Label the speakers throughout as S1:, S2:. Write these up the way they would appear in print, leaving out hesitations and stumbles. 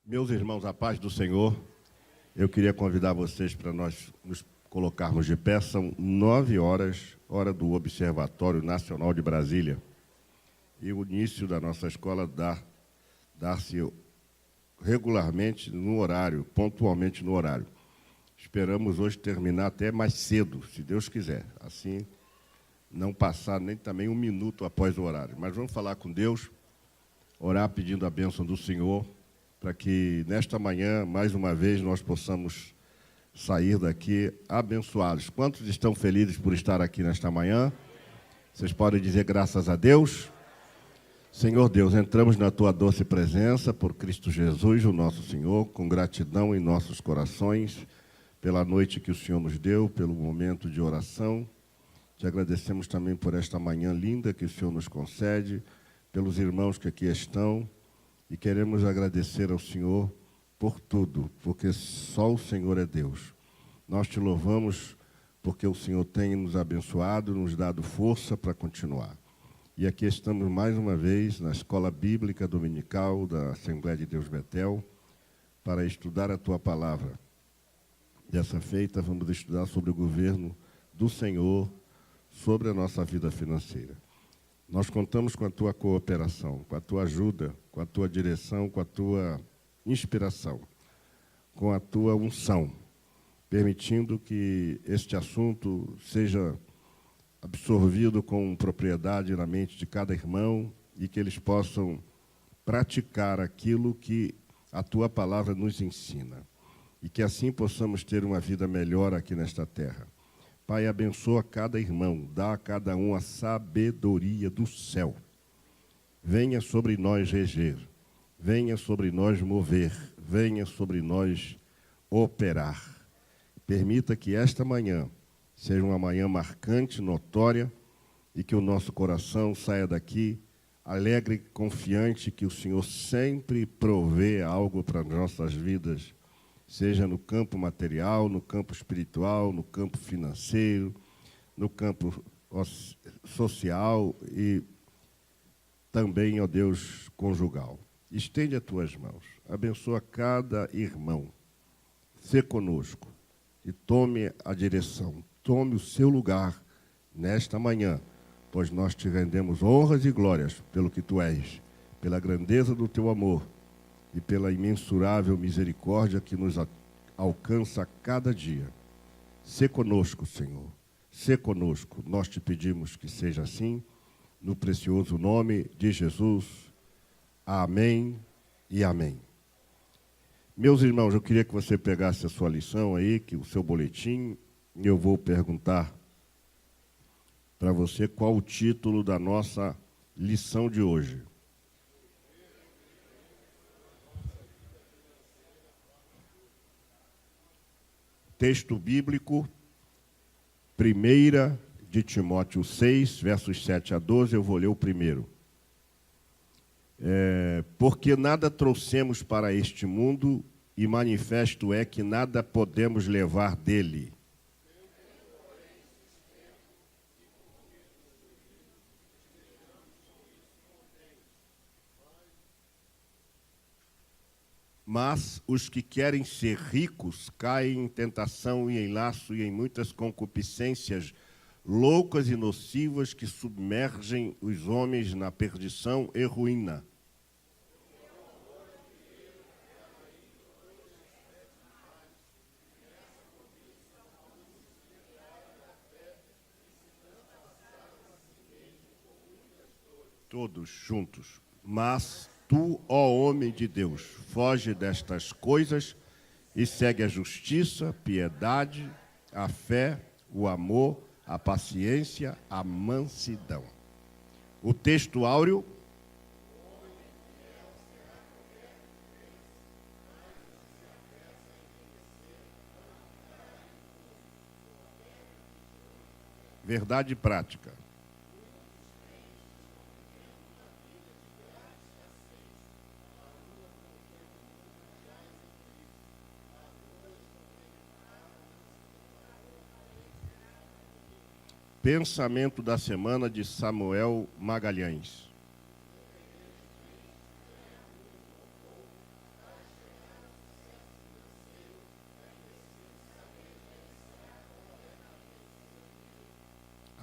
S1: Meus irmãos, a paz do Senhor, eu queria convidar vocês para nós nos colocarmos de pé. São 9 horas, hora do Observatório Nacional de Brasília. E o início da nossa escola dá-se regularmente no horário, pontualmente no horário. Esperamos hoje terminar até mais cedo, se Deus quiser. Assim, não passar nem também um minuto após o horário. Mas vamos falar com Deus, orar pedindo a bênção do Senhor, para que nesta manhã, mais uma vez, nós possamos sair daqui abençoados. Quantos estão felizes por estar aqui nesta manhã? Vocês podem dizer graças a Deus. Senhor Deus, entramos na Tua doce presença, por Cristo Jesus, o nosso Senhor, com gratidão em nossos corações, pela noite que o Senhor nos deu, pelo momento de oração. Te agradecemos também por esta manhã linda que o Senhor nos concede, pelos irmãos que aqui estão, e queremos agradecer ao Senhor por tudo, porque só o Senhor é Deus. Nós te louvamos porque o Senhor tem nos abençoado, nos dado força para continuar. E aqui estamos mais uma vez na Escola Bíblica Dominical da Assembleia de Deus Betel para estudar a Tua Palavra. Dessa feita, vamos estudar sobre o governo do Senhor, sobre a nossa vida financeira. Nós contamos com a Tua cooperação, com a Tua ajuda, com a Tua direção, com a Tua inspiração, com a Tua unção, permitindo que este assunto seja absorvido com propriedade na mente de cada irmão e que eles possam praticar aquilo que a Tua Palavra nos ensina e que assim possamos ter uma vida melhor aqui nesta terra. Pai, abençoa cada irmão, dá a cada um a sabedoria do céu. Venha sobre nós reger, venha sobre nós mover, venha sobre nós operar. Permita que esta manhã seja uma manhã marcante, notória, e que o nosso coração saia daqui alegre e confiante que o Senhor sempre provê algo para as nossas vidas, seja no campo material, no campo espiritual, no campo financeiro, no campo social e também, ó Deus, conjugal. Estende as Tuas mãos, abençoa cada irmão, sê conosco e tome a direção, tome o seu lugar nesta manhã, pois nós te rendemos honras e glórias pelo que Tu és, pela grandeza do Teu amor, e pela imensurável misericórdia que nos alcança a cada dia. Sê conosco, Senhor. Sê conosco. Nós te pedimos que seja assim, no precioso nome de Jesus. Amém e amém. Meus irmãos, eu queria que você pegasse a sua lição aí, que o seu boletim, e eu vou perguntar para você qual o título da nossa lição de hoje. Texto bíblico, 1 de Timóteo 6, versos 7 a 12, eu vou ler o primeiro. Porque nada trouxemos para este mundo, e manifesto é que nada podemos levar dele. Mas os que querem ser ricos caem em tentação e em laço e em muitas concupiscências loucas e nocivas que submergem os homens na perdição e ruína. Todos juntos. Mas tu, ó homem de Deus, foge destas coisas e segue a justiça, a piedade, a fé, o amor, a paciência, a mansidão. O texto áureo. Verdade prática. Pensamento da semana de Samuel Magalhães.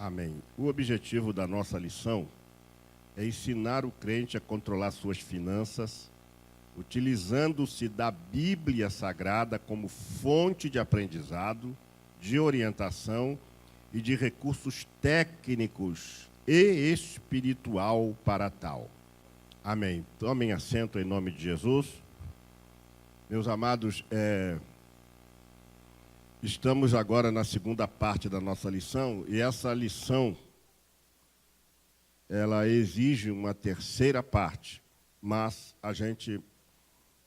S1: Amém. O objetivo da nossa lição é ensinar o crente a controlar suas finanças, utilizando-se da Bíblia Sagrada como fonte de aprendizado, de orientação e de recursos técnicos e espiritual para tal. Amém. Tomem assento em nome de Jesus. Meus amados, estamos agora na segunda parte da nossa lição, e essa lição, ela exige uma terceira parte, mas a gente,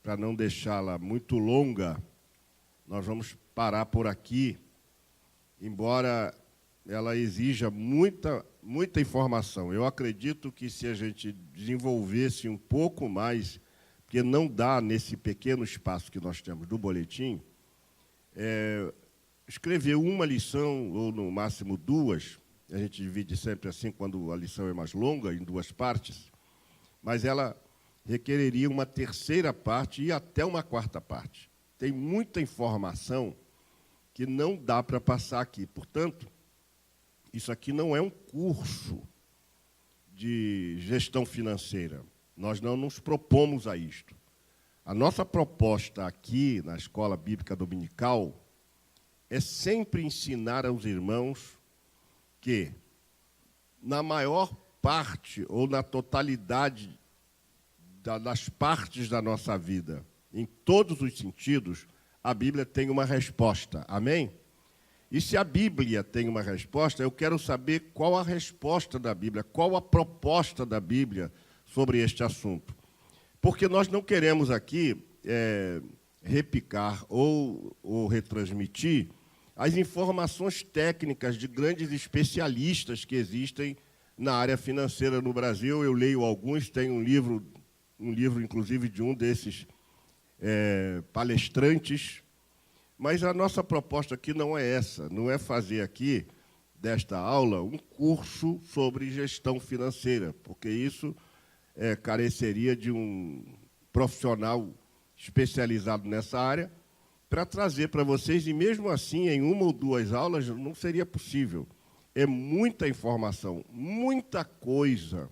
S1: para não deixá-la muito longa, nós vamos parar por aqui, embora ela exija muita informação. Eu acredito que se a gente desenvolvesse um pouco mais, porque não dá nesse pequeno espaço que nós temos do boletim, escrever uma lição, ou no máximo duas, a gente divide sempre assim, quando a lição é mais longa, em duas partes, mas ela requereria uma terceira parte e até uma quarta parte. Tem muita informação que não dá para passar aqui. Portanto, isso aqui não é um curso de gestão financeira. Nós não nos propomos a isto. A nossa proposta aqui, na Escola Bíblica Dominical, é sempre ensinar aos irmãos que, na maior parte ou na totalidade das partes da nossa vida, em todos os sentidos, a Bíblia tem uma resposta. Amém? E se a Bíblia tem uma resposta, eu quero saber qual a resposta da Bíblia, qual a proposta da Bíblia sobre este assunto. Porque nós não queremos aqui repicar ou retransmitir as informações técnicas de grandes especialistas que existem na área financeira no Brasil. Eu leio alguns, tem um livro inclusive de um desses palestrantes, mas a nossa proposta aqui não é essa, não é fazer aqui, desta aula, um curso sobre gestão financeira, porque isso careceria de um profissional especializado nessa área para trazer para vocês, e mesmo assim, em uma ou duas aulas, não seria possível. É muita informação, muita coisa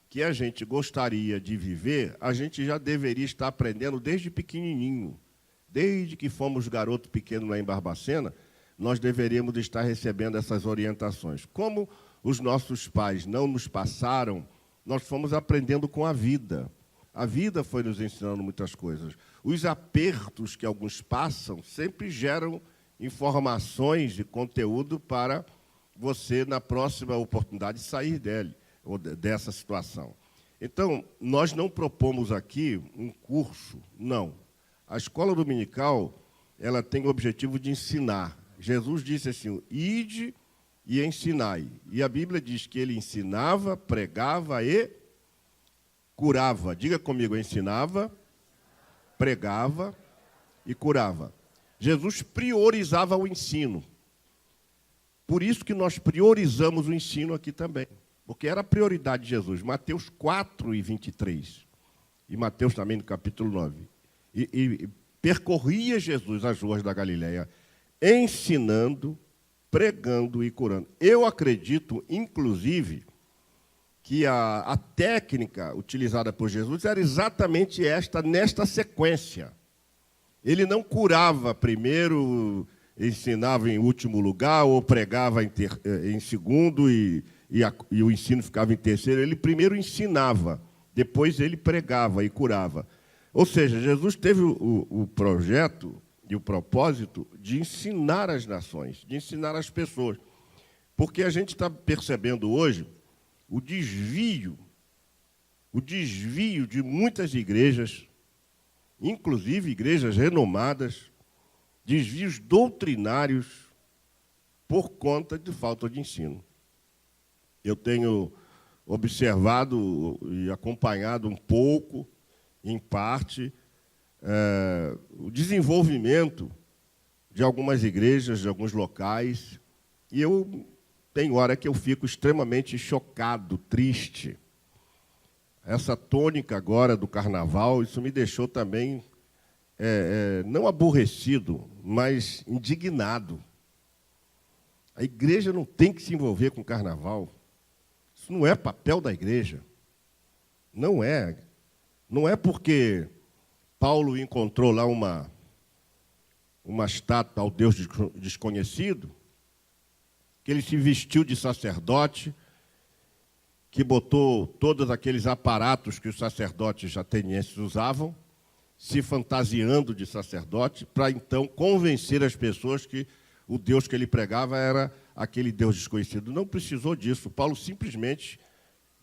S1: que a gente gostaria de viver, a gente já deveria estar aprendendo desde pequenininho. Desde que fomos garoto pequeno lá em Barbacena, nós deveríamos estar recebendo essas orientações. Como os nossos pais não nos passaram, nós fomos aprendendo com a vida. A vida foi nos ensinando muitas coisas. Os apertos que alguns passam sempre geram informações e conteúdo para você, na próxima oportunidade, sair dele, ou dessa situação. Então, nós não propomos aqui um curso, não. A escola dominical, ela tem o objetivo de ensinar. Jesus disse assim, ide e ensinai. E a Bíblia diz que ele ensinava, pregava e curava. Diga comigo, ensinava, pregava e curava. Jesus priorizava o ensino. Por isso que nós priorizamos o ensino aqui também. Porque era a prioridade de Jesus. Mateus 4:23. E Mateus também no capítulo 9. E percorria Jesus as ruas da Galileia, ensinando, pregando e curando. Eu acredito, inclusive, que a técnica utilizada por Jesus era exatamente nesta sequência. Ele não curava primeiro, ensinava em último lugar, ou pregava em segundo e o ensino ficava em terceiro. Ele primeiro ensinava, depois ele pregava e curava. Ou seja, Jesus teve o projeto e o propósito de ensinar as nações, de ensinar as pessoas. Porque a gente está percebendo hoje o desvio de muitas igrejas, inclusive igrejas renomadas, desvios doutrinários por conta de falta de ensino. Eu tenho observado e acompanhado um pouco, em parte, o desenvolvimento de algumas igrejas, de alguns locais, e tem hora que eu fico extremamente chocado, triste. Essa tônica agora do carnaval, isso me deixou também, não aborrecido, mas indignado. A igreja não tem que se envolver com carnaval. Isso não é papel da igreja. Não é. Não é porque Paulo encontrou lá uma estátua ao Deus desconhecido, que ele se vestiu de sacerdote, que botou todos aqueles aparatos que os sacerdotes atenienses usavam, se fantasiando de sacerdote, para então convencer as pessoas que o Deus que ele pregava era aquele Deus desconhecido. Não precisou disso. Paulo simplesmente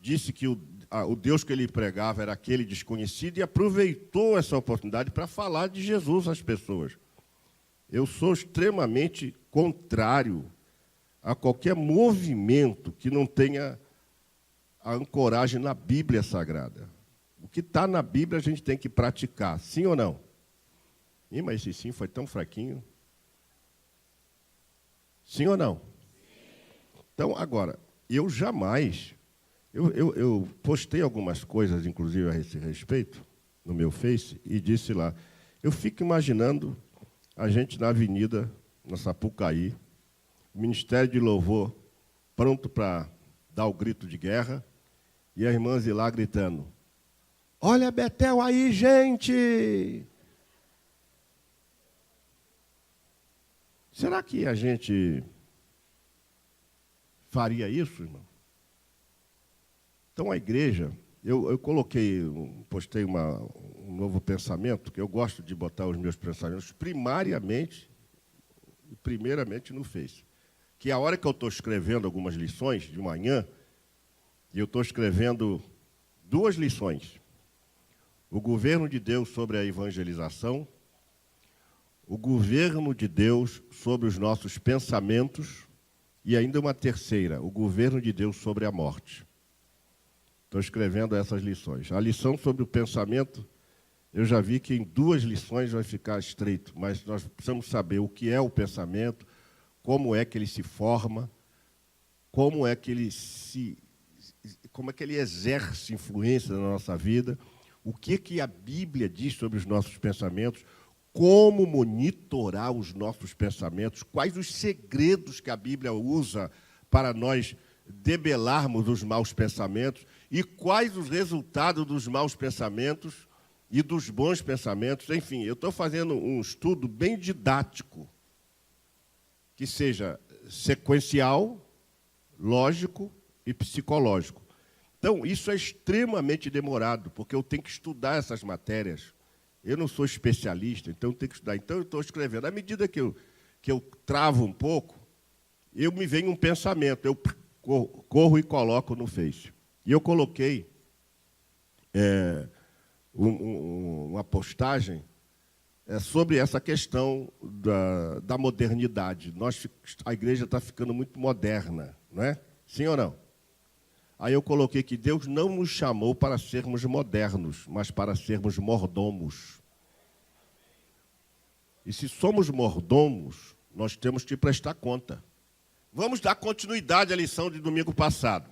S1: disse que o Deus que ele pregava era aquele desconhecido e aproveitou essa oportunidade para falar de Jesus às pessoas. Eu sou extremamente contrário a qualquer movimento que não tenha a ancoragem na Bíblia Sagrada. O que está na Bíblia a gente tem que praticar, sim ou não? Mas esse sim foi tão fraquinho. Sim ou não? Então, agora, eu jamais... Eu postei algumas coisas, inclusive, a esse respeito, no meu Face, e disse lá, eu fico imaginando a gente na avenida, na Sapucaí, o Ministério de Louvor pronto para dar o grito de guerra, e as irmãs ir lá gritando, olha Betel aí, gente! Será que a gente faria isso, irmão? Então, a igreja, eu postei um novo pensamento, que eu gosto de botar os meus pensamentos primeiramente no Face. Que a hora que eu estou escrevendo algumas lições de manhã, e eu estou escrevendo 2 lições. O governo de Deus sobre a evangelização, o governo de Deus sobre os nossos pensamentos, e ainda uma terceira, o governo de Deus sobre a morte. Estou escrevendo essas lições. A lição sobre o pensamento, eu já vi que em 2 lições vai ficar estreito, mas nós precisamos saber o que é o pensamento, como é que ele se forma, como é que ele exerce influência na nossa vida, o que a Bíblia diz sobre os nossos pensamentos, como monitorar os nossos pensamentos, quais os segredos que a Bíblia usa para nós debelarmos os maus pensamentos e quais os resultados dos maus pensamentos e dos bons pensamentos. Enfim, eu estou fazendo um estudo bem didático, que seja sequencial, lógico e psicológico. Então, isso é extremamente demorado, porque eu tenho que estudar essas matérias. Eu não sou especialista, então eu tenho que estudar. Então, eu estou escrevendo. À medida que eu travo um pouco, me vem um pensamento. Eu corro e coloco no Face. E eu coloquei uma postagem sobre essa questão da modernidade. A igreja está ficando muito moderna, não é? Sim ou não? Aí eu coloquei que Deus não nos chamou para sermos modernos, mas para sermos mordomos. E se somos mordomos, nós temos que prestar conta. Vamos dar continuidade à lição de domingo passado.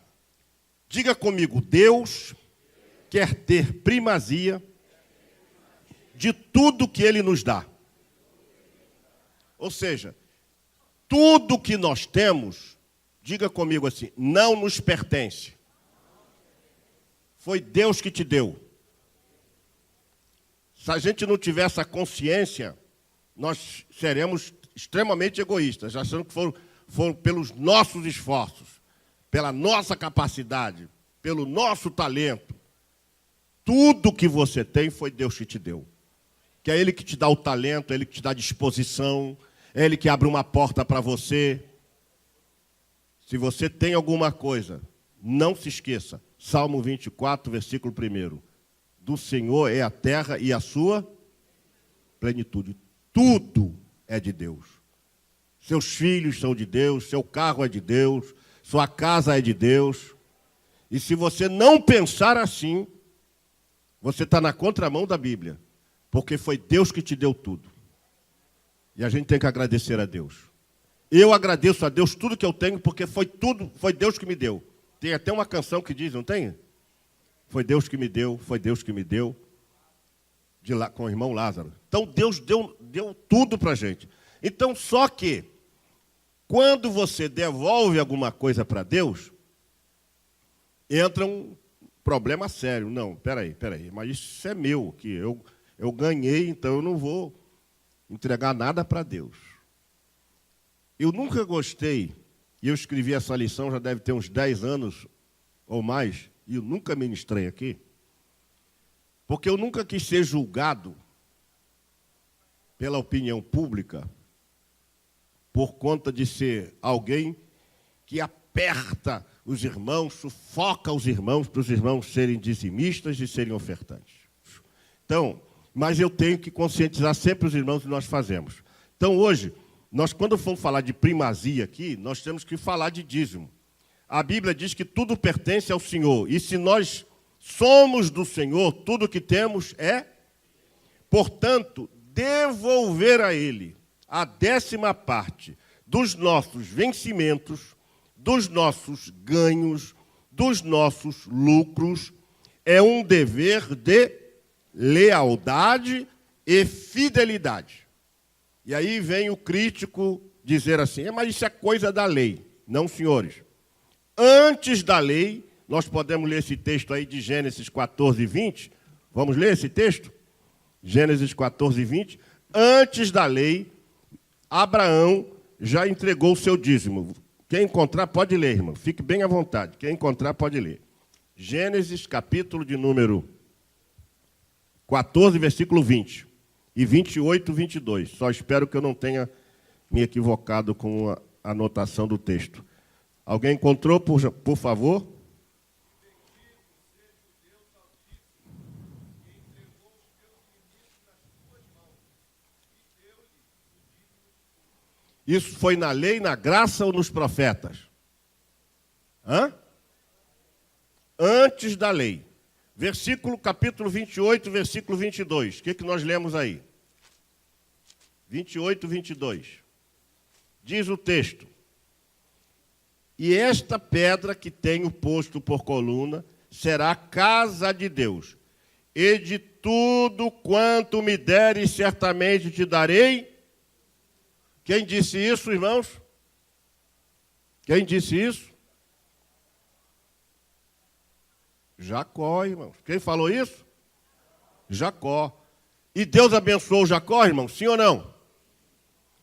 S1: Diga comigo, Deus quer ter primazia de tudo que Ele nos dá. Ou seja, tudo que nós temos, diga comigo assim, não nos pertence. Foi Deus que te deu. Se a gente não tiver essa consciência, nós seremos extremamente egoístas, achando que foram pelos nossos esforços, pela nossa capacidade, pelo nosso talento. Tudo que você tem foi Deus que te deu. Que é Ele que te dá o talento, é Ele que te dá a disposição, é Ele que abre uma porta para você. Se você tem alguma coisa, não se esqueça. Salmo 24, versículo 1. Do Senhor é a terra e a sua plenitude. Tudo é de Deus. Seus filhos são de Deus, seu carro é de Deus, sua casa é de Deus. E se você não pensar assim, você está na contramão da Bíblia. Porque foi Deus que te deu tudo. E a gente tem que agradecer a Deus. Eu agradeço a Deus tudo que eu tenho, porque foi Deus que me deu. Tem até uma canção que diz, não tem? Foi Deus que me deu, foi Deus que me deu. Com o irmão Lázaro. Então Deus deu tudo para a gente. Então, só que quando você devolve alguma coisa para Deus, entra um problema sério. Não, peraí, mas isso é meu, que eu ganhei, então eu não vou entregar nada para Deus. Eu nunca gostei, e eu escrevi essa lição, já deve ter uns 10 anos ou mais, e eu nunca ministrei aqui, porque eu nunca quis ser julgado pela opinião pública por conta de ser alguém que aperta os irmãos, sufoca os irmãos para os irmãos serem dizimistas e serem ofertantes. Então, mas eu tenho que conscientizar sempre os irmãos que nós fazemos. Então, hoje, nós, quando formos falar de primazia aqui, nós temos que falar de dízimo. A Bíblia diz que tudo pertence ao Senhor. E se nós somos do Senhor, tudo que temos é, portanto, devolver a Ele a 10ª parte dos nossos vencimentos, dos nossos ganhos, dos nossos lucros, é um dever de lealdade e fidelidade. E aí vem o crítico dizer assim, mas isso é coisa da lei. Não, senhores. Antes da lei, nós podemos ler esse texto aí de Gênesis 14, 20. Vamos ler esse texto? Gênesis 14, 20. Antes da lei, Abraão já entregou o seu dízimo. Quem encontrar, pode ler, irmão. Fique bem à vontade. Quem encontrar, pode ler. Gênesis, capítulo de número 14, versículo 20. E 28, 22. Só espero que eu não tenha me equivocado com a anotação do texto. Alguém encontrou, por favor? Isso foi na lei, na graça ou nos profetas? Antes da lei. Capítulo 28, versículo 22. O que nós lemos aí? 28, 22. Diz o texto. E esta pedra que tenho posto por coluna será a casa de Deus. E de tudo quanto me deres, certamente te darei. Quem disse isso, irmãos? Quem disse isso? Jacó, irmãos. Quem falou isso? Jacó. E Deus abençoou Jacó, irmãos? Sim ou não?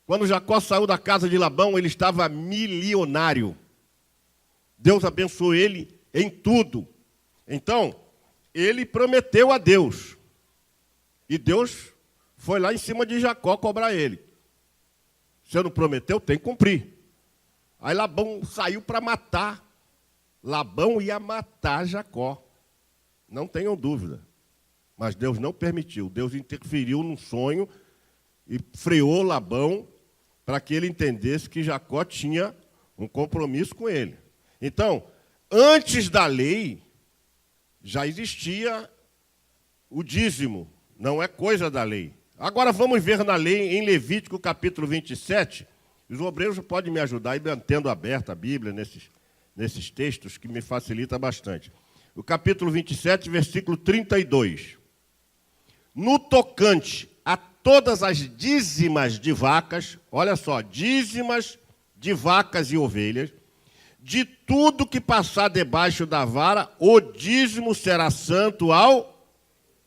S1: Quando Jacó saiu da casa de Labão, ele estava milionário. Deus abençoou ele em tudo. Então, ele prometeu a Deus. E Deus foi lá em cima de Jacó cobrar ele. Se eu não prometeu, tem que cumprir. Aí Labão saiu para matar. Labão ia matar Jacó. Não tenham dúvida. Mas Deus não permitiu. Deus interferiu num sonho e freou Labão para que ele entendesse que Jacó tinha um compromisso com ele. Então, antes da lei, já existia o dízimo. Não é coisa da lei. Agora vamos ver na lei, em Levítico, capítulo 27. Os obreiros podem me ajudar, e tendo aberta a Bíblia nesses textos, que me facilita bastante. O capítulo 27, versículo 32. No tocante a todas as dízimas de vacas, olha só, dízimas de vacas e ovelhas, de tudo que passar debaixo da vara, o dízimo será santo ao...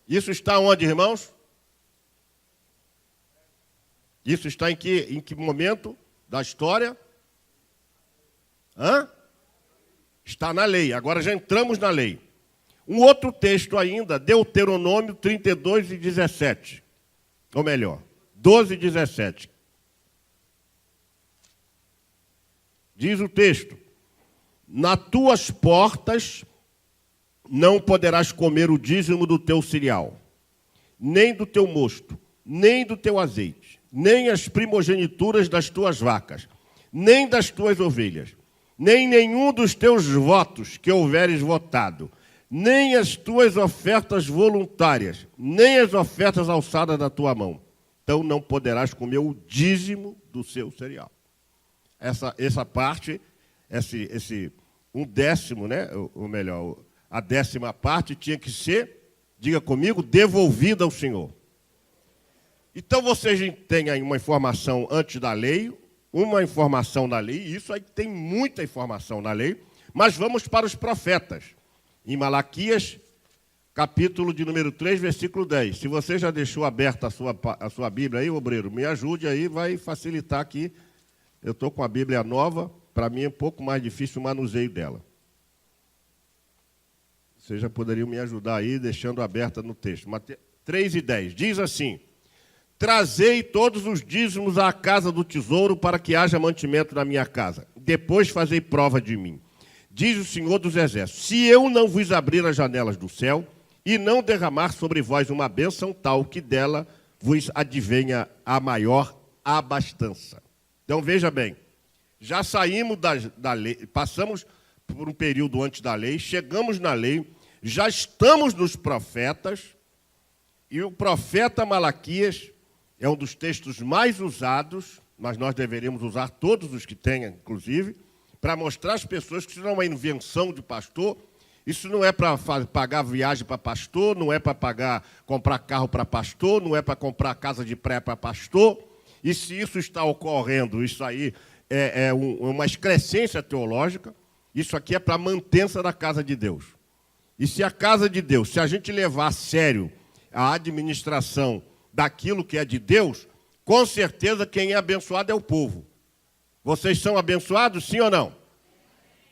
S1: Isso está onde, irmãos? Isso está em que momento da história? Está na lei. Agora já entramos na lei. Um outro texto ainda, Deuteronômio 32 e 17. Ou melhor, 12 e 17. Diz o texto: nas tuas portas não poderás comer o dízimo do teu cereal, nem do teu mosto, nem do teu azeite, nem as primogenituras das tuas vacas, nem das tuas ovelhas, nem nenhum dos teus votos que houveres votado, nem as tuas ofertas voluntárias, nem as ofertas alçadas da tua mão. Então não poderás comer o dízimo do seu cereal. Essa parte, um décimo, né? Ou melhor, a 10ª parte tinha que ser, diga comigo, devolvida ao Senhor. Então vocês têm aí uma informação antes da lei, uma informação na lei, e isso aí tem muita informação na lei, mas vamos para os profetas. Em Malaquias, capítulo de número 3, versículo 10. Se você já deixou aberta a sua Bíblia aí, obreiro, me ajude aí, vai facilitar aqui. Eu estou com a Bíblia nova, para mim é um pouco mais difícil o manuseio dela. Vocês já poderiam me ajudar aí, deixando aberta no texto. 3 e 10. Diz assim: trazei todos os dízimos à casa do tesouro para que haja mantimento na minha casa. Depois fazei prova de mim. Diz o Senhor dos Exércitos: se eu não vos abrir as janelas do céu e não derramar sobre vós uma bênção tal que dela vos advenha a maior abastança. Então, veja bem, já saímos da lei, passamos por um período antes da lei, chegamos na lei, já estamos nos profetas, e o profeta Malaquias é um dos textos mais usados, mas nós deveríamos usar todos os que tenham, inclusive, para mostrar às pessoas que isso não é uma invenção de pastor, isso não é para pagar viagem para pastor, não é para comprar carro para pastor, não é para comprar casa de pré para pastor. E se isso está ocorrendo, isso aí é uma excrescência teológica, isso aqui é para a mantença da casa de Deus. E se a casa de Deus, se a gente levar a sério a administração daquilo que é de Deus, com certeza quem é abençoado é o povo. Vocês são abençoados, sim ou não?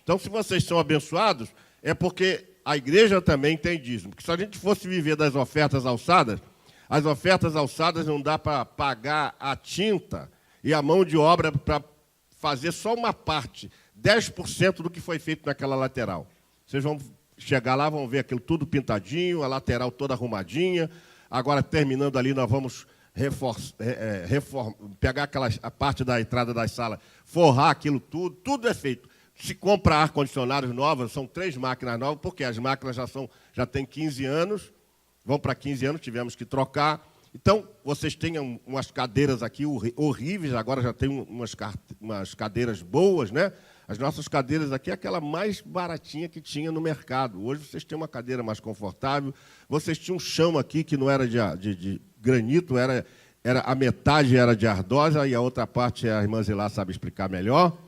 S1: Então, se vocês são abençoados, é porque a igreja também tem dízimo. Porque se a gente fosse viver das ofertas alçadas, as ofertas alçadas não dá para pagar a tinta e a mão de obra para fazer só uma parte, 10% do que foi feito naquela lateral. Vocês vão chegar lá, vão ver aquilo tudo pintadinho, a lateral toda arrumadinha. Agora, terminando ali, nós vamos pegar a parte da entrada das salas, forrar aquilo tudo, tudo é feito. Se compra ar-condicionados novos, são 3 máquinas novas, porque as máquinas já têm 15 anos, vão para 15 anos, tivemos que trocar. Então, vocês têm umas cadeiras aqui horríveis, agora já tem umas cadeiras boas, né? As nossas cadeiras aqui é aquela mais baratinha que tinha no mercado. Hoje vocês têm uma cadeira mais confortável. Vocês tinham um chão aqui que não era de granito, a metade era de ardosa e a outra parte a irmã Zilá sabe explicar melhor,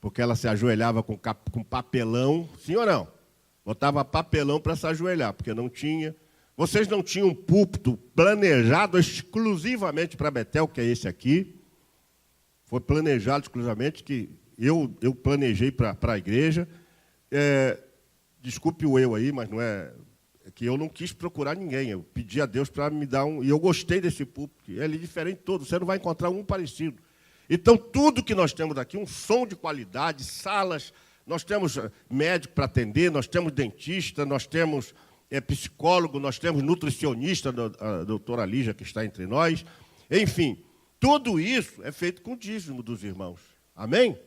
S1: porque ela se ajoelhava com papelão, sim ou não? Botava papelão para se ajoelhar, porque não tinha. Vocês não tinham um púlpito planejado exclusivamente para Betel, que é esse aqui. Foi planejado exclusivamente, que eu planejei para a igreja. Desculpe o eu aí, mas não é que eu não quis procurar ninguém. Eu pedi a Deus para me dar um... E eu gostei desse púlpito. Ele é diferente de todo. Você não vai encontrar um parecido. Então, tudo que nós temos aqui, um som de qualidade, salas, nós temos médico para atender, nós temos dentista, nós temos psicólogo, nós temos nutricionista, a doutora Lígia, que está entre nós. Enfim, tudo isso é feito com o dízimo dos irmãos. Amém?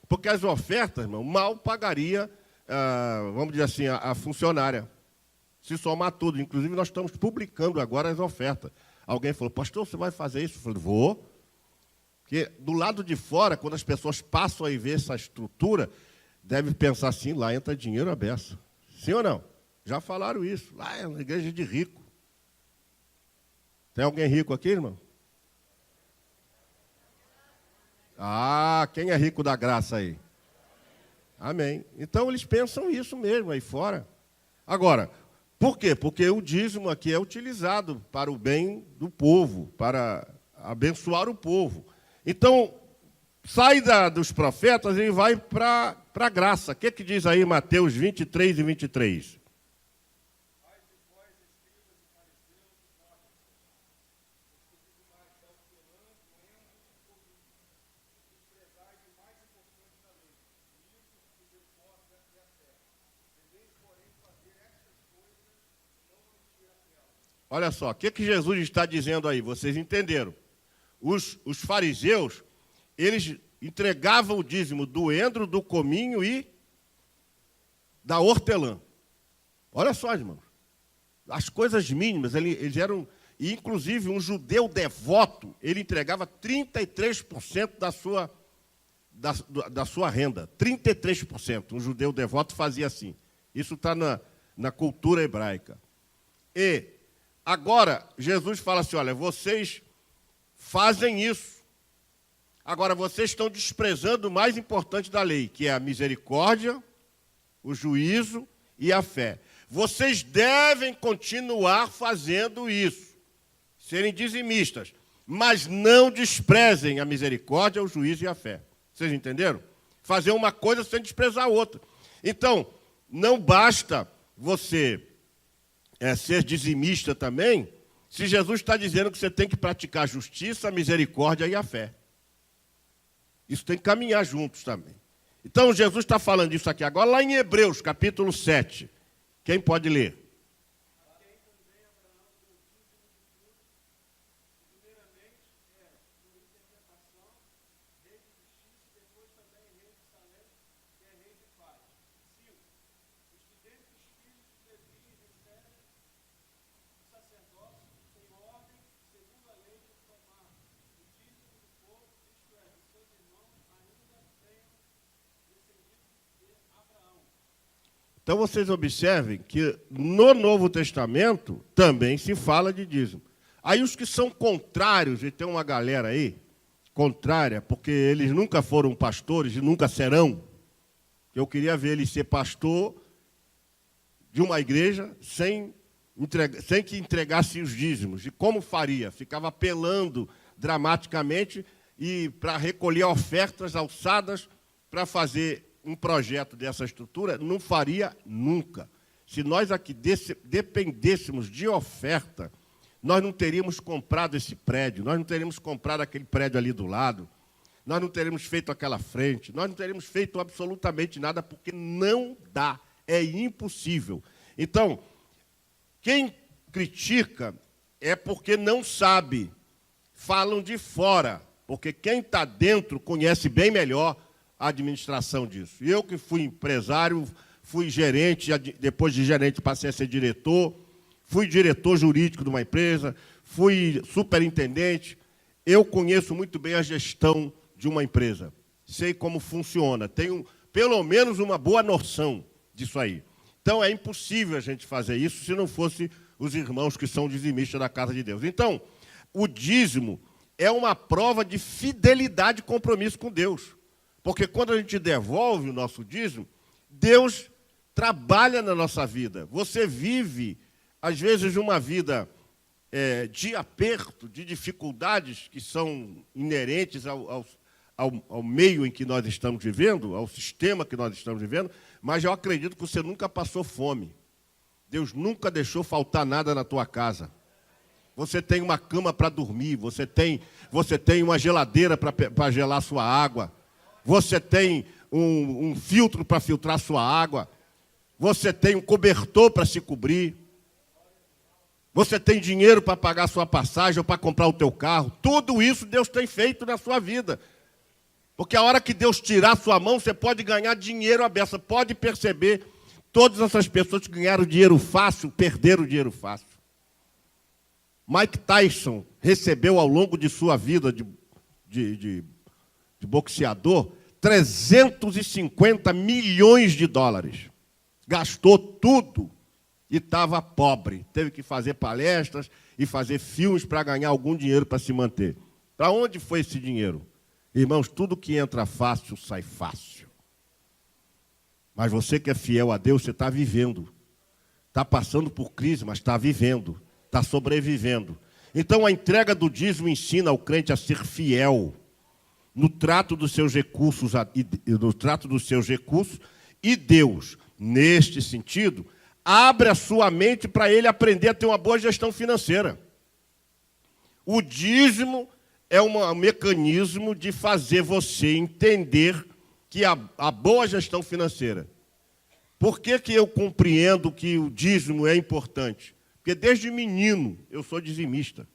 S1: Porque as ofertas, irmão, mal pagaria, vamos dizer assim, a funcionária. Se somar tudo. Inclusive, nós estamos publicando agora as ofertas. Alguém falou: pastor, você vai fazer isso? Eu falei: vou. Porque do lado de fora, quando as pessoas passam a ver essa estrutura, devem pensar assim: lá entra dinheiro à beça. Sim ou não? Já falaram isso. Lá é uma igreja de rico. Tem alguém rico aqui, irmão? Ah, quem é rico da graça aí? Amém. Então, eles pensam isso mesmo aí fora. Agora, por quê? Porque o dízimo aqui é utilizado para o bem do povo, para abençoar o povo. Então, sai dos profetas e vai para a graça. O que diz aí Mateus 23 e 23? Olha só, o que Jesus está dizendo aí? Vocês entenderam? Os fariseus, eles entregavam o dízimo do endro, do cominho e da hortelã. Olha só, irmãos. As coisas mínimas, eles eram... E, inclusive, um judeu devoto, ele entregava 33% da sua renda. 33%. Um judeu devoto fazia assim. Isso está na cultura hebraica. E agora, Jesus fala assim: olha, vocês fazem isso. Agora, vocês estão desprezando o mais importante da lei, que é a misericórdia, o juízo e a fé. Vocês devem continuar fazendo isso, serem dizimistas, mas não desprezem a misericórdia, o juízo e a fé. Vocês entenderam? Fazer uma coisa sem desprezar a outra. Então, não basta você ser dizimista também, se Jesus está dizendo que você tem que praticar a justiça, a misericórdia e a fé. Isso tem que caminhar juntos também. Então, Jesus está falando isso aqui agora, lá em Hebreus, capítulo 7. Quem pode ler? Então, vocês observem que no Novo Testamento também se fala de dízimo. Aí os que são contrários, e tem uma galera aí, contrária, porque eles nunca foram pastores e nunca serão. Eu queria ver ele ser pastor de uma igreja sem que entregasse os dízimos. E como faria? Ficava apelando dramaticamente e para recolher ofertas alçadas para fazer um projeto dessa estrutura, não faria nunca. Se nós aqui dependêssemos de oferta, nós não teríamos comprado esse prédio, nós não teríamos comprado aquele prédio ali do lado, nós não teríamos feito aquela frente, nós não teríamos feito absolutamente nada, porque não dá, é impossível. Então, quem critica é porque não sabe, falam de fora, porque quem está dentro conhece bem melhor a administração disso. Eu que fui empresário, fui gerente, depois de gerente passei a ser diretor, fui diretor jurídico de uma empresa, fui superintendente, eu conheço muito bem a gestão de uma empresa, sei como funciona, tenho pelo menos uma boa noção disso aí. Então é impossível a gente fazer isso se não fosse os irmãos que são dizimistas da casa de Deus. Então, o dízimo é uma prova de fidelidade e compromisso com Deus. Porque quando a gente devolve o nosso dízimo, Deus trabalha na nossa vida. Você vive, às vezes, uma vida de aperto, de dificuldades que são inerentes ao meio em que nós estamos vivendo, ao sistema que nós estamos vivendo, mas eu acredito que você nunca passou fome. Deus nunca deixou faltar nada na tua casa. Você tem uma cama para dormir, você tem uma geladeira para gelar sua água. Você tem um filtro para filtrar sua água. Você tem um cobertor para se cobrir. Você tem dinheiro para pagar sua passagem ou para comprar o teu carro. Tudo isso Deus tem feito na sua vida. Porque a hora que Deus tirar a sua mão, você pode ganhar dinheiro à beça. Pode perceber, todas essas pessoas que ganharam dinheiro fácil, perderam dinheiro fácil. Mike Tyson recebeu ao longo de sua vida de boxeador, 350 milhões de dólares. Gastou tudo e estava pobre. Teve que fazer palestras e fazer filmes para ganhar algum dinheiro para se manter. Para onde foi esse dinheiro? Irmãos, tudo que entra fácil, sai fácil. Mas você que é fiel a Deus, você está vivendo. Está passando por crise, mas está vivendo. Está sobrevivendo. Então, a entrega do dízimo ensina ao crente a ser fiel no trato dos seus recursos, e Deus, neste sentido, abre a sua mente para ele aprender a ter uma boa gestão financeira. O dízimo é um mecanismo de fazer você entender que a boa gestão financeira. Por que eu compreendo que o dízimo é importante? Porque desde menino eu sou dizimista.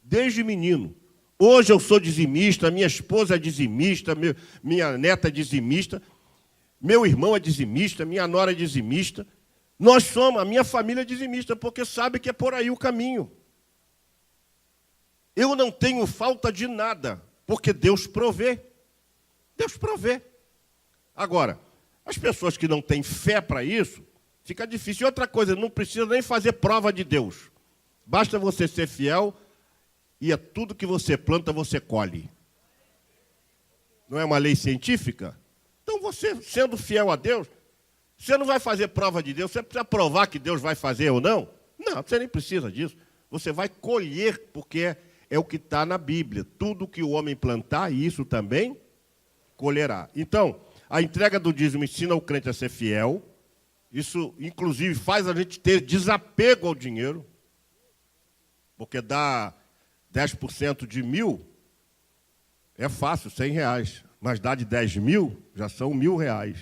S1: Desde menino. Hoje eu sou dizimista, minha esposa é dizimista, minha neta é dizimista, meu irmão é dizimista, minha nora é dizimista. A minha família é dizimista, porque sabe que é por aí o caminho. Eu não tenho falta de nada, porque Deus provê. Deus provê. Agora, as pessoas que não têm fé para isso, fica difícil. E outra coisa, não precisa nem fazer prova de Deus. Basta você ser fiel e tudo que você planta, você colhe. Não é uma lei científica? Então, você, sendo fiel a Deus, você não vai fazer prova de Deus, você precisa provar que Deus vai fazer ou não? Não, você nem precisa disso. Você vai colher, porque é o que está na Bíblia. Tudo que o homem plantar, isso também colherá. Então, a entrega do dízimo ensina o crente a ser fiel. Isso, inclusive, faz a gente ter desapego ao dinheiro. Porque dar 10% de 1.000 é fácil, R$100. Mas dar de 10.000 já são R$1.000.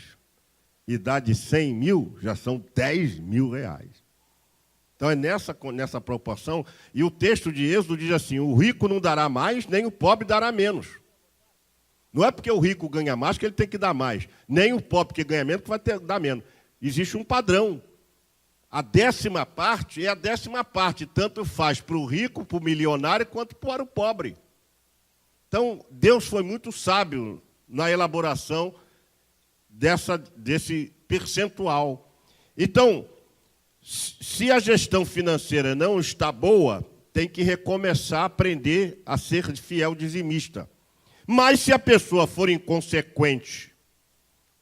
S1: E dar de 100.000 já são R$10.000. Então é nessa proporção. E o texto de Êxodo diz assim: o rico não dará mais, nem o pobre dará menos. Não é porque o rico ganha mais que ele tem que dar mais. Nem o pobre que ganha menos que vai ter que dar menos. Existe um padrão. A 10ª parte é a 10ª parte. Tanto faz para o rico, para o milionário, quanto para o pobre. Então, Deus foi muito sábio na elaboração desse percentual. Então, se a gestão financeira não está boa, tem que recomeçar a aprender a ser fiel dizimista. Mas se a pessoa for inconsequente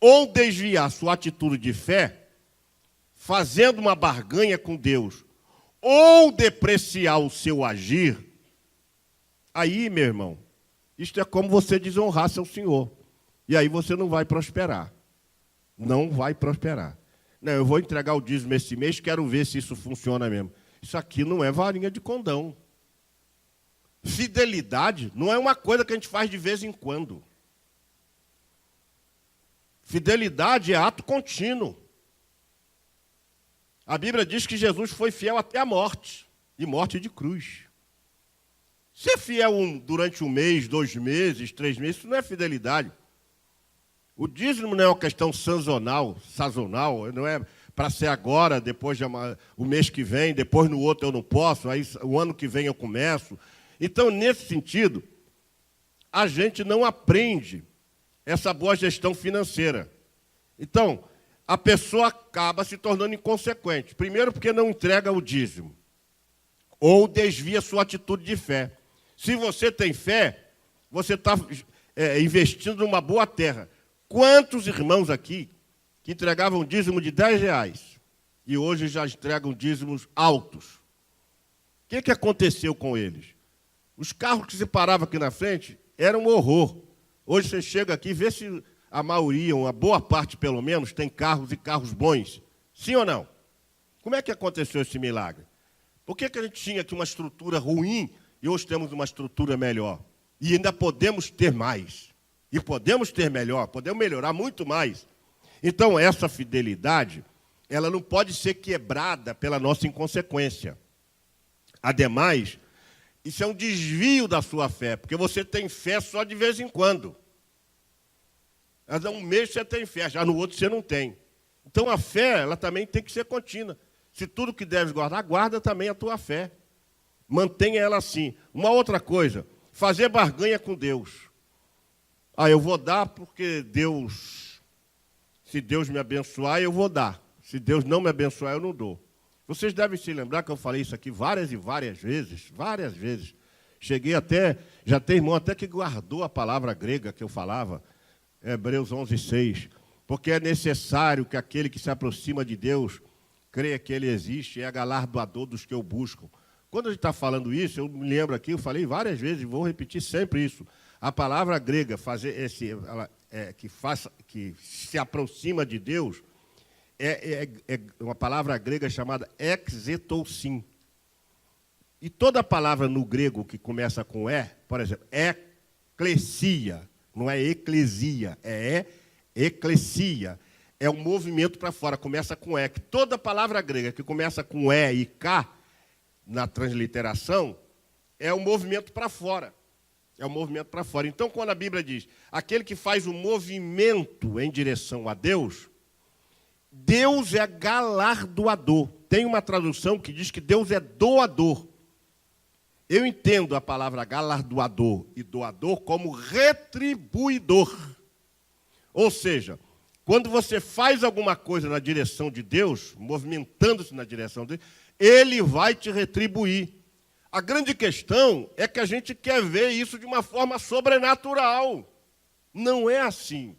S1: ou desviar sua atitude de fé, fazendo uma barganha com Deus, ou depreciar o seu agir, aí, meu irmão, isto é como você desonrar seu Senhor. E aí você não vai prosperar. Não vai prosperar. Não, eu vou entregar o dízimo esse mês, quero ver se isso funciona mesmo. Isso aqui não é varinha de condão. Fidelidade não é uma coisa que a gente faz de vez em quando. Fidelidade é ato contínuo. A Bíblia diz que Jesus foi fiel até a morte, e morte de cruz. Ser fiel durante um mês, 2 meses, 3 meses, isso não é fidelidade. O dízimo não é uma questão sazonal, não é para ser agora, depois o mês que vem, depois no outro eu não posso, aí o ano que vem eu começo. Então, nesse sentido, a gente não aprende essa boa gestão financeira. Então, a pessoa acaba se tornando inconsequente. Primeiro, porque não entrega o dízimo, ou desvia sua atitude de fé. Se você tem fé, você está investindo numa boa terra. Quantos irmãos aqui que entregavam dízimo de R$10 e hoje já entregam dízimos altos? O que aconteceu com eles? Os carros que se paravam aqui na frente eram um horror. Hoje você chega aqui e vê se a maioria, uma boa parte pelo menos, tem carros e carros bons. Sim ou não? Como é que aconteceu esse milagre? Por que a gente tinha aqui uma estrutura ruim e hoje temos uma estrutura melhor? E ainda podemos ter mais. E podemos ter melhor, podemos melhorar muito mais. Então, essa fidelidade, ela não pode ser quebrada pela nossa inconsequência. Ademais, isso é um desvio da sua fé, porque você tem fé só de vez em quando. Mas um mês você tem fé, já no outro você não tem. Então, a fé, ela também tem que ser contínua. Se tudo que deves guardar, guarda também a tua fé. Mantenha ela assim. Uma outra coisa, fazer barganha com Deus. Eu vou dar porque Deus, se Deus me abençoar, eu vou dar. Se Deus não me abençoar, eu não dou. Vocês devem se lembrar que eu falei isso aqui várias e várias vezes. Cheguei até, já tem irmão até que guardou a palavra grega que eu falava, Hebreus 11:6. Porque é necessário que aquele que se aproxima de Deus creia que Ele existe e é galardoador dos que o buscam. Quando a gente está falando isso, eu me lembro aqui, eu falei várias vezes e vou repetir sempre isso. A palavra grega, que se aproxima de Deus, é uma palavra grega chamada exetousin. E toda palavra no grego que começa com E, por exemplo, eclesia, não é eclesia, é eclesia. É um movimento para fora, começa com E. Toda palavra grega que começa com E e K, na transliteração, é um movimento para fora. É um movimento para fora. Então, quando a Bíblia diz, aquele que faz um movimento em direção a Deus, Deus é galardoador. Tem uma tradução que diz que Deus é doador. Eu entendo a palavra galardoador e doador como retribuidor. Ou seja, quando você faz alguma coisa na direção de Deus, movimentando-se na direção dele, Ele vai te retribuir. A grande questão é que a gente quer ver isso de uma forma sobrenatural. Não é assim.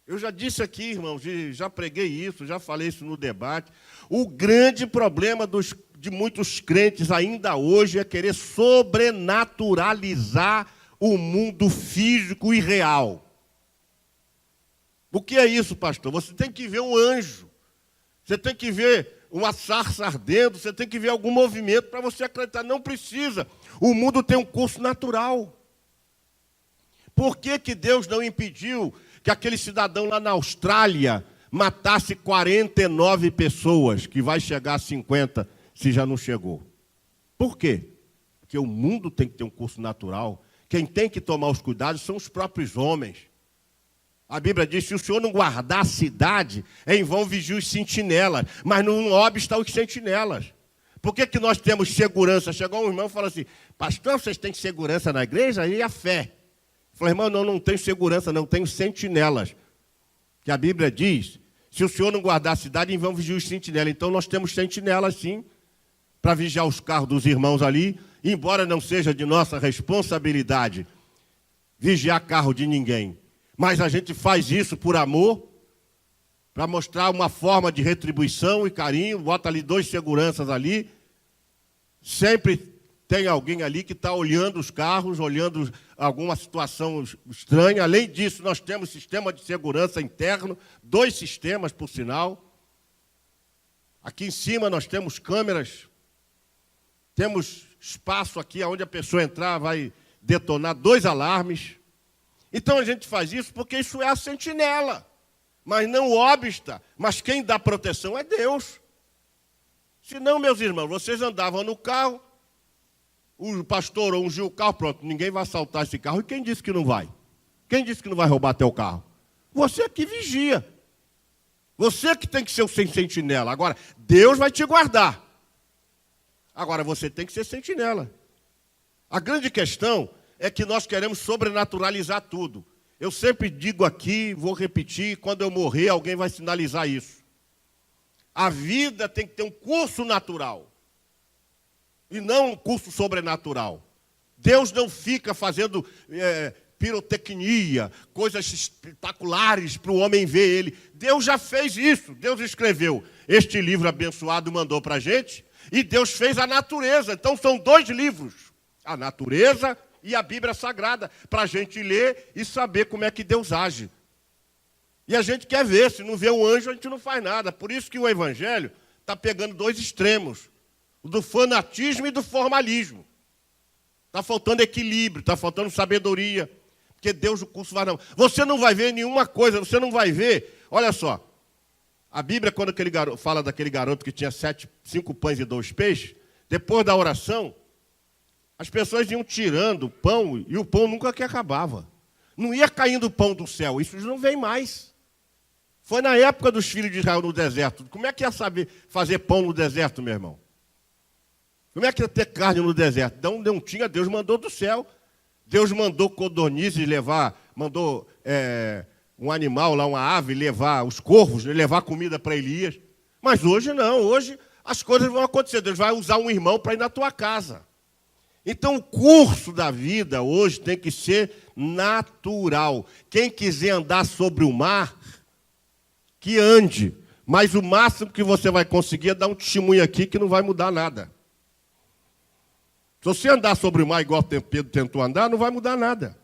S1: Eu já disse aqui, irmãos, já preguei isso, já falei isso no debate. O grande problema de muitos crentes ainda hoje é querer sobrenaturalizar o mundo físico e real. O que é isso, pastor? Você tem que ver um anjo, você tem que ver uma sarça ardendo, você tem que ver algum movimento para você acreditar. Não precisa. O mundo tem um curso natural. Por que Deus não impediu que aquele cidadão lá na Austrália matasse 49 pessoas, que vai chegar a 50 se já não chegou? Por quê? Porque o mundo tem que ter um curso natural. Quem tem que tomar os cuidados são os próprios homens. A Bíblia diz, se o Senhor não guardar a cidade, em vão vigiam os sentinelas, mas não obsta os sentinelas. Por que nós temos segurança? Chegou um irmão e falou assim, pastor, vocês têm segurança na igreja? E a fé? Eu falei, irmão, não tenho segurança, não tenho sentinelas. Que a Bíblia diz, se o Senhor não guardar a cidade, em vão vigiar os sentinelas. Então nós temos sentinelas sim, para vigiar os carros dos irmãos ali, embora não seja de nossa responsabilidade vigiar carro de ninguém. Mas a gente faz isso por amor, para mostrar uma forma de retribuição e carinho, bota ali 2 seguranças ali, sempre tem alguém ali que está olhando os carros, olhando alguma situação estranha. Além disso, nós temos sistema de segurança interno, 2 sistemas, por sinal. Aqui em cima nós temos câmeras, temos espaço aqui onde a pessoa entrar vai detonar 2 alarmes. Então a gente faz isso porque isso é a sentinela, mas não obsta, mas quem dá proteção é Deus. Senão, meus irmãos, vocês andavam no carro, o pastor ungiu o carro, pronto, ninguém vai assaltar esse carro. E quem disse que não vai? Quem disse que não vai roubar teu carro? Você que vigia. Você que tem que ser o sentinela. Agora, Deus vai te guardar. Agora, você tem que ser sentinela. A grande questão é que nós queremos sobrenaturalizar tudo. Eu sempre digo aqui, vou repetir, quando eu morrer, alguém vai sinalizar isso. A vida tem que ter um curso natural. E não um curso sobrenatural. Deus não fica fazendo pirotecnia, coisas espetaculares para o homem ver ele. Deus já fez isso. Deus escreveu este livro abençoado, mandou para a gente, e Deus fez a natureza. Então são 2 livros. A natureza e a Bíblia Sagrada, para a gente ler e saber como é que Deus age. E a gente quer ver, se não vê um anjo, a gente não faz nada. Por isso que o Evangelho está pegando 2 extremos, o do fanatismo e do formalismo. Está faltando equilíbrio, está faltando sabedoria, porque Deus o curso vai não. Você não vai ver nenhuma coisa, você não vai ver. Olha só, a Bíblia, quando fala daquele garoto que tinha 5 pães e 2 peixes, depois da oração, as pessoas iam tirando o pão e o pão nunca que acabava. Não ia caindo o pão do céu, isso não vem mais. Foi na época dos filhos de Israel no deserto. Como é que ia saber fazer pão no deserto, meu irmão? Como é que ia ter carne no deserto? Não tinha, Deus mandou do céu. Deus mandou codornizes levar, mandou um animal lá, uma ave, levar os corvos, levar comida para Elias. Mas hoje não, hoje as coisas vão acontecer. Deus vai usar um irmão para ir na tua casa. Então, o curso da vida hoje tem que ser natural. Quem quiser andar sobre o mar, que ande. Mas o máximo que você vai conseguir é dar um testemunho aqui que não vai mudar nada. Se você andar sobre o mar igual Pedro tentou andar, não vai mudar nada.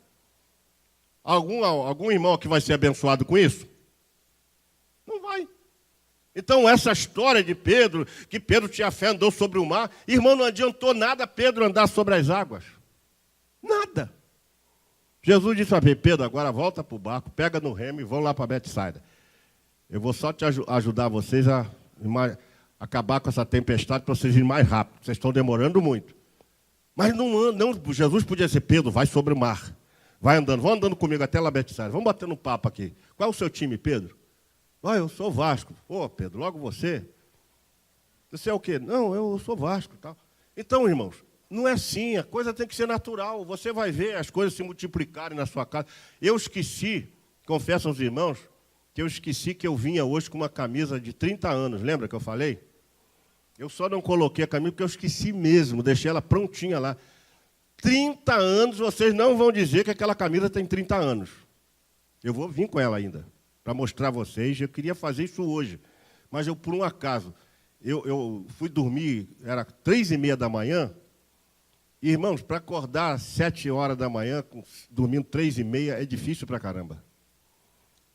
S1: Algum irmão aqui vai ser abençoado com isso? Não vai. Então, essa história de Pedro, que Pedro tinha fé, andou sobre o mar, irmão, não adiantou nada Pedro andar sobre as águas. Nada. Jesus disse a Pedro, agora volta para o barco, pega no remo e vão lá para Betsaida. Eu vou só te ajudar vocês a acabar com essa tempestade para vocês irem mais rápido. Vocês estão demorando muito. Mas Jesus podia dizer, Pedro, vai sobre o mar. Vai andando, vão andando comigo até lá Betsaida. Vamos batendo um papo aqui. Qual é o seu time, Pedro? Eu sou Vasco. Pô, Pedro, logo você. Você é o quê? Não, eu sou Vasco. Tal. Então, irmãos, não é assim. A coisa tem que ser natural. Você vai ver as coisas se multiplicarem na sua casa. Eu esqueci, confesso aos irmãos, que eu esqueci que eu vinha hoje com uma camisa de 30 anos. Lembra que eu falei? Eu só não coloquei a camisa porque eu esqueci mesmo. Deixei ela prontinha lá. 30 anos, vocês não vão dizer que aquela camisa tem 30 anos. Eu vou vir com ela ainda, para mostrar a vocês. Eu queria fazer isso hoje, mas por um acaso, eu fui dormir, era 3h30 da manhã. Irmãos, para acordar às 7 horas da manhã, dormindo 3h30, é difícil pra caramba.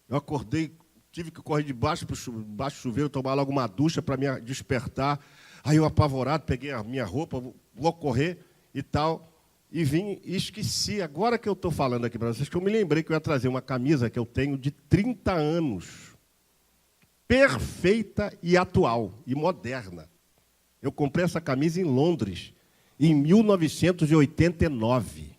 S1: Eu acordei, tive que correr debaixo do chuveiro, tomar logo uma ducha para me despertar. Aí eu, apavorado, peguei a minha roupa, vou correr e tal, e vim e esqueci. Agora que eu estou falando aqui para vocês, que eu me lembrei que eu ia trazer uma camisa que eu tenho de 30 anos, perfeita e atual, e moderna. Eu comprei essa camisa em Londres, em 1989.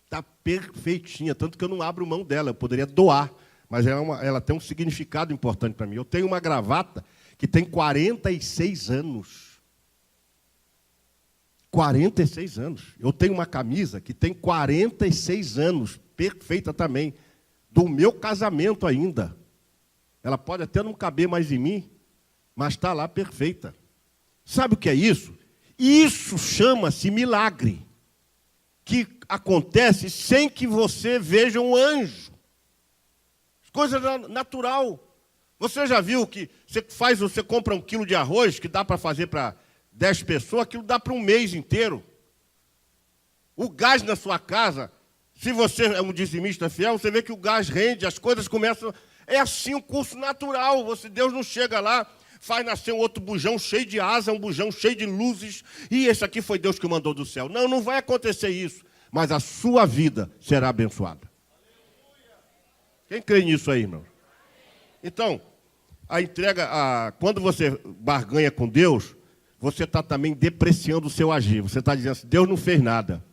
S1: Está perfeitinha, tanto que eu não abro mão dela, eu poderia doar, mas ela tem um significado importante para mim. Eu tenho uma gravata que tem 46 anos. 46 anos. Eu tenho uma camisa que tem 46 anos, perfeita também, do meu casamento ainda. Ela pode até não caber mais em mim, mas está lá perfeita. Sabe o que é isso? Isso chama-se milagre, que acontece sem que você veja um anjo. Coisa natural. Você já viu que você compra 1 quilo de arroz, que dá para fazer para 10 pessoas, aquilo dá para um mês inteiro. O gás na sua casa, se você é um dizimista fiel, você vê que o gás rende, as coisas começam... É assim um curso natural. Deus não chega lá, faz nascer um outro bujão cheio de asa, um bujão cheio de luzes, e esse aqui foi Deus que mandou do céu. Não, não vai acontecer isso, mas a sua vida será abençoada. Quem crê nisso aí, irmão? Então, a entrega, quando você barganha com Deus, você está também depreciando o seu agir. Você está dizendo assim, Deus não fez nada.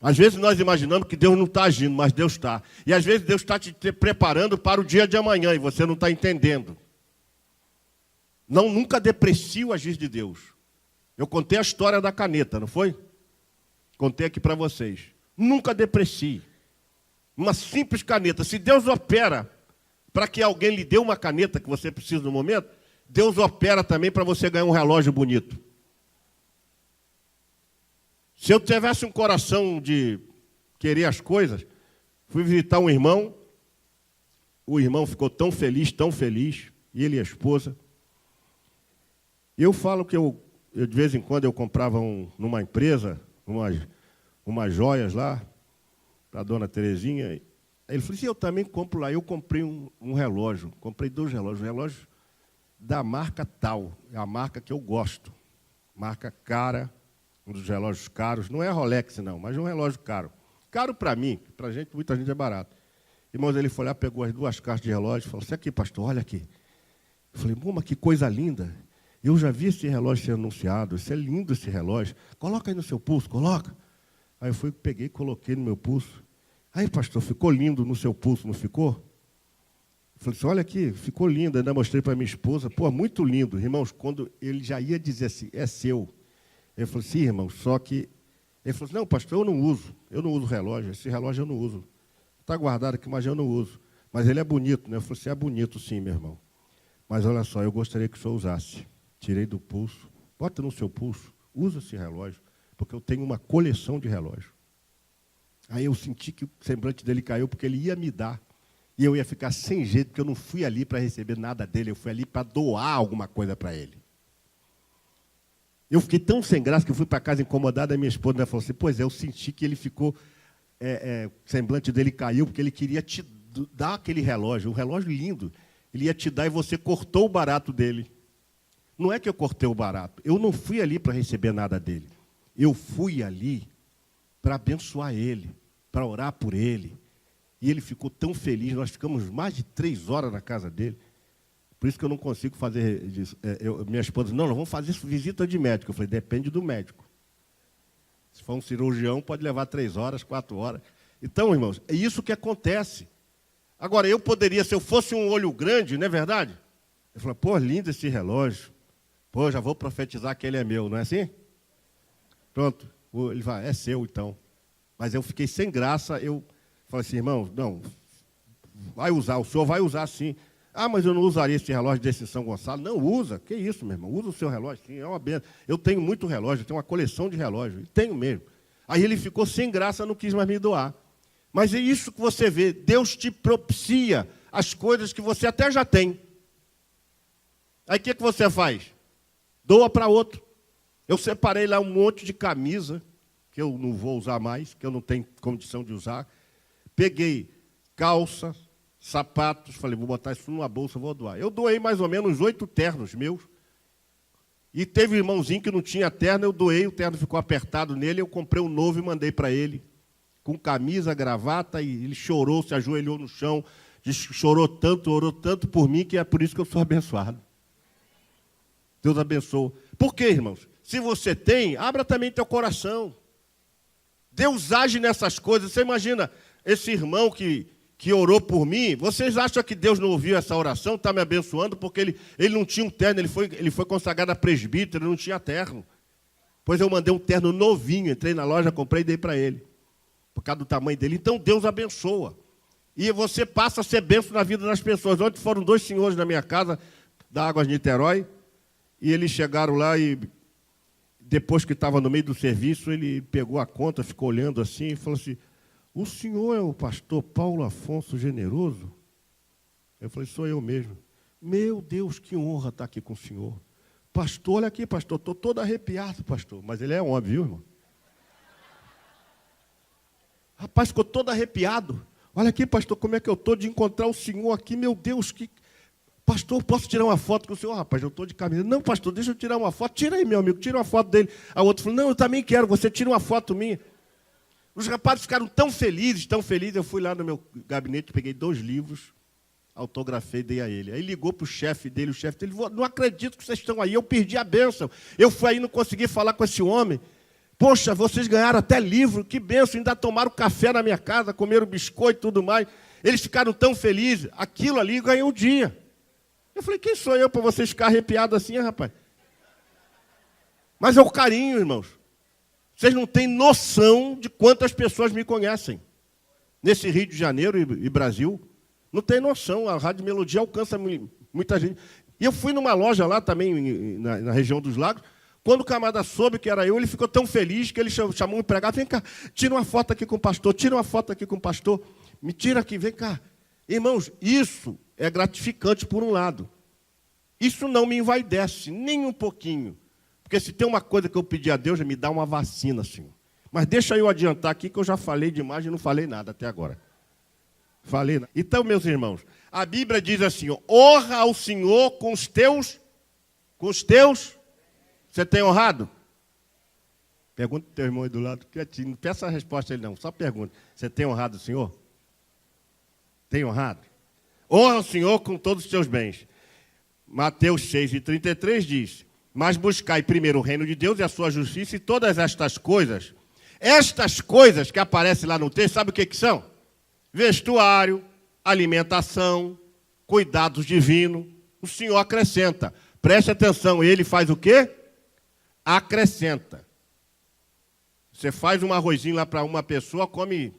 S1: Às vezes nós imaginamos que Deus não está agindo, mas Deus está. E às vezes Deus está te preparando para o dia de amanhã, e você não está entendendo. Nunca deprecie o agir de Deus. Eu contei a história da caneta, não foi? Contei aqui para vocês. Nunca deprecie. Uma simples caneta. Se Deus opera para que alguém lhe dê uma caneta que você precisa no momento, Deus opera também para você ganhar um relógio bonito. Se eu tivesse um coração de querer as coisas, fui visitar um irmão, o irmão ficou tão feliz, e ele e a esposa. Eu falo que eu de vez em quando eu comprava numa empresa, umas joias lá, para a dona Terezinha. Aí ele falou assim, eu também compro lá. Eu comprei um relógio, comprei 2 relógios, relógio da marca tal, é a marca que eu gosto. Marca cara, um dos relógios caros, não é Rolex não, mas é um relógio caro. Caro para mim, para gente, muita gente é barato. Irmãos, ele foi lá, pegou as 2 caixas de relógio e falou assim, aqui pastor, olha aqui. Eu falei, mas que coisa linda. Eu já vi esse relógio ser anunciado, isso é lindo esse relógio. Coloca aí no seu pulso, coloca. Aí eu fui, peguei e coloquei no meu pulso. Aí, pastor, ficou lindo no seu pulso, não ficou? Eu falei assim, olha aqui, ficou lindo. Ainda mostrei para minha esposa. Pô, muito lindo. Irmãos, quando ele já ia dizer assim, é seu. Ele falou assim, irmão, só que... Ele falou assim, não, pastor, eu não uso relógio. Esse relógio eu não uso. Está guardado aqui, mas eu não uso. Mas ele é bonito, né? Eu falei assim, é bonito sim, meu irmão. Mas olha só, eu gostaria que o senhor usasse. Tirei do pulso. Bota no seu pulso. Usa esse relógio. Porque eu tenho uma coleção de relógios. Aí eu senti que o semblante dele caiu, porque ele ia me dar. E eu ia ficar sem jeito, porque eu não fui ali para receber nada dele, eu fui ali para doar alguma coisa para ele. Eu fiquei tão sem graça que eu fui para casa incomodado, a minha esposa falou assim, pois é, eu senti que ele ficou, o semblante dele caiu, porque ele queria te dar aquele relógio, um relógio lindo. Ele ia te dar e você cortou o barato dele. Não é que eu cortei o barato, eu não fui ali para receber nada dele. Eu fui ali para abençoar ele, para orar por ele. E ele ficou tão feliz, nós ficamos mais de 3 horas na casa dele. Por isso que eu não consigo fazer isso. Minha esposa, não, nós vamos fazer visita de médico. Eu falei, depende do médico. Se for um cirurgião, pode levar 3 horas, 4 horas. Então, irmãos, é isso que acontece. Agora, eu poderia, se eu fosse um olho grande, não é verdade? Eu falei, pô, lindo esse relógio. Pô, já vou profetizar que ele é meu, não é assim? Pronto, ele vai, é seu então. Mas eu fiquei sem graça, eu falei assim, irmão, não, vai usar, o senhor vai usar sim. Ah, mas eu não usaria esse relógio desse São Gonçalo. Não, usa. Que isso, meu irmão? Usa o seu relógio, sim, é uma benção. Eu tenho muito relógio, eu tenho uma coleção de relógios. Tenho mesmo. Aí ele ficou sem graça, não quis mais me doar. Mas é isso que você vê. Deus te propicia as coisas que você até já tem. Aí o que você faz? Doa para outro. Eu separei lá um monte de camisa, que eu não vou usar mais, que eu não tenho condição de usar. Peguei calça, sapatos, falei, vou botar isso numa bolsa, vou doar. Eu doei mais ou menos 8 ternos meus. E teve um irmãozinho que não tinha terno, eu doei, o terno ficou apertado nele, eu comprei um novo e mandei para ele, com camisa, gravata, e ele chorou, se ajoelhou no chão, chorou tanto, orou tanto por mim, que é por isso que eu sou abençoado. Deus abençoe. Por quê, irmãos? Se você tem, abra também teu coração. Deus age nessas coisas. Você imagina, esse irmão que orou por mim, vocês acham que Deus não ouviu essa oração, está me abençoando, porque ele não tinha um terno, ele foi consagrado a presbítero, não tinha terno. Pois eu mandei um terno novinho, entrei na loja, comprei e dei para ele, por causa do tamanho dele. Então Deus abençoa. E você passa a ser bênção na vida das pessoas. Ontem foram 2 senhores na minha casa, da Águas Niterói, e eles chegaram lá e, depois que estava no meio do serviço, ele pegou a conta, ficou olhando assim e falou assim, o senhor é o pastor Paulo Afonso Generoso? Eu falei, sou eu mesmo. Meu Deus, que honra estar aqui com o senhor. Pastor, olha aqui, pastor, estou todo arrepiado, pastor. Mas ele é homem, viu, irmão? Rapaz, ficou todo arrepiado. Olha aqui, pastor, como é que eu estou de encontrar o senhor aqui. Meu Deus, que... Pastor, posso tirar uma foto com o senhor? Rapaz, eu estou de camisa. Não, pastor, deixa eu tirar uma foto. Tira aí, meu amigo, tira uma foto dele. A outra falou, não, eu também quero, você tira uma foto minha. Os rapazes ficaram tão felizes, eu fui lá no meu gabinete, peguei 2 livros, autografei e dei a ele. Aí ligou para o chefe dele, não acredito que vocês estão aí, eu perdi a bênção. Eu fui aí, não consegui falar com esse homem. Poxa, vocês ganharam até livro, que bênção, ainda tomaram café na minha casa, comeram biscoito e tudo mais. Eles ficaram tão felizes, aquilo ali ganhou um dia. Eu falei, quem sou eu para vocês ficarem arrepiados assim, rapaz? Mas é o carinho, irmãos. Vocês não têm noção de quantas pessoas me conhecem. Nesse Rio de Janeiro e Brasil. Não tem noção. A Rádio Melodia alcança muita gente. E eu fui numa loja lá também, na região dos Lagos. Quando o camarada soube que era eu, ele ficou tão feliz que ele chamou um empregado. Vem cá, tira uma foto aqui com o pastor. Tira uma foto aqui com o pastor. Me tira aqui, vem cá. Irmãos, isso é gratificante por um lado. Isso não me envaidece, nem um pouquinho. Porque se tem uma coisa que eu pedi a Deus, é me dar uma vacina, Senhor. Mas deixa eu adiantar aqui que eu já falei demais e não falei nada até agora. Falei nada. Então, meus irmãos, a Bíblia diz assim, ó, honra ao Senhor com os teus... Você tem honrado? Pergunta para o teu irmão aí do lado, quietinho. Não peça a resposta a ele não, só pergunta. Você tem honrado o Senhor? Tem honrado? Honra o Senhor com todos os teus bens. Mateus 6:33 diz... Mas buscai primeiro o reino de Deus e a sua justiça, e todas estas coisas que aparecem lá no texto, sabe o que são? Vestuário, alimentação, cuidados divinos. O Senhor acrescenta. Preste atenção, ele faz o quê? Acrescenta. Você faz um arrozinho lá para uma pessoa, come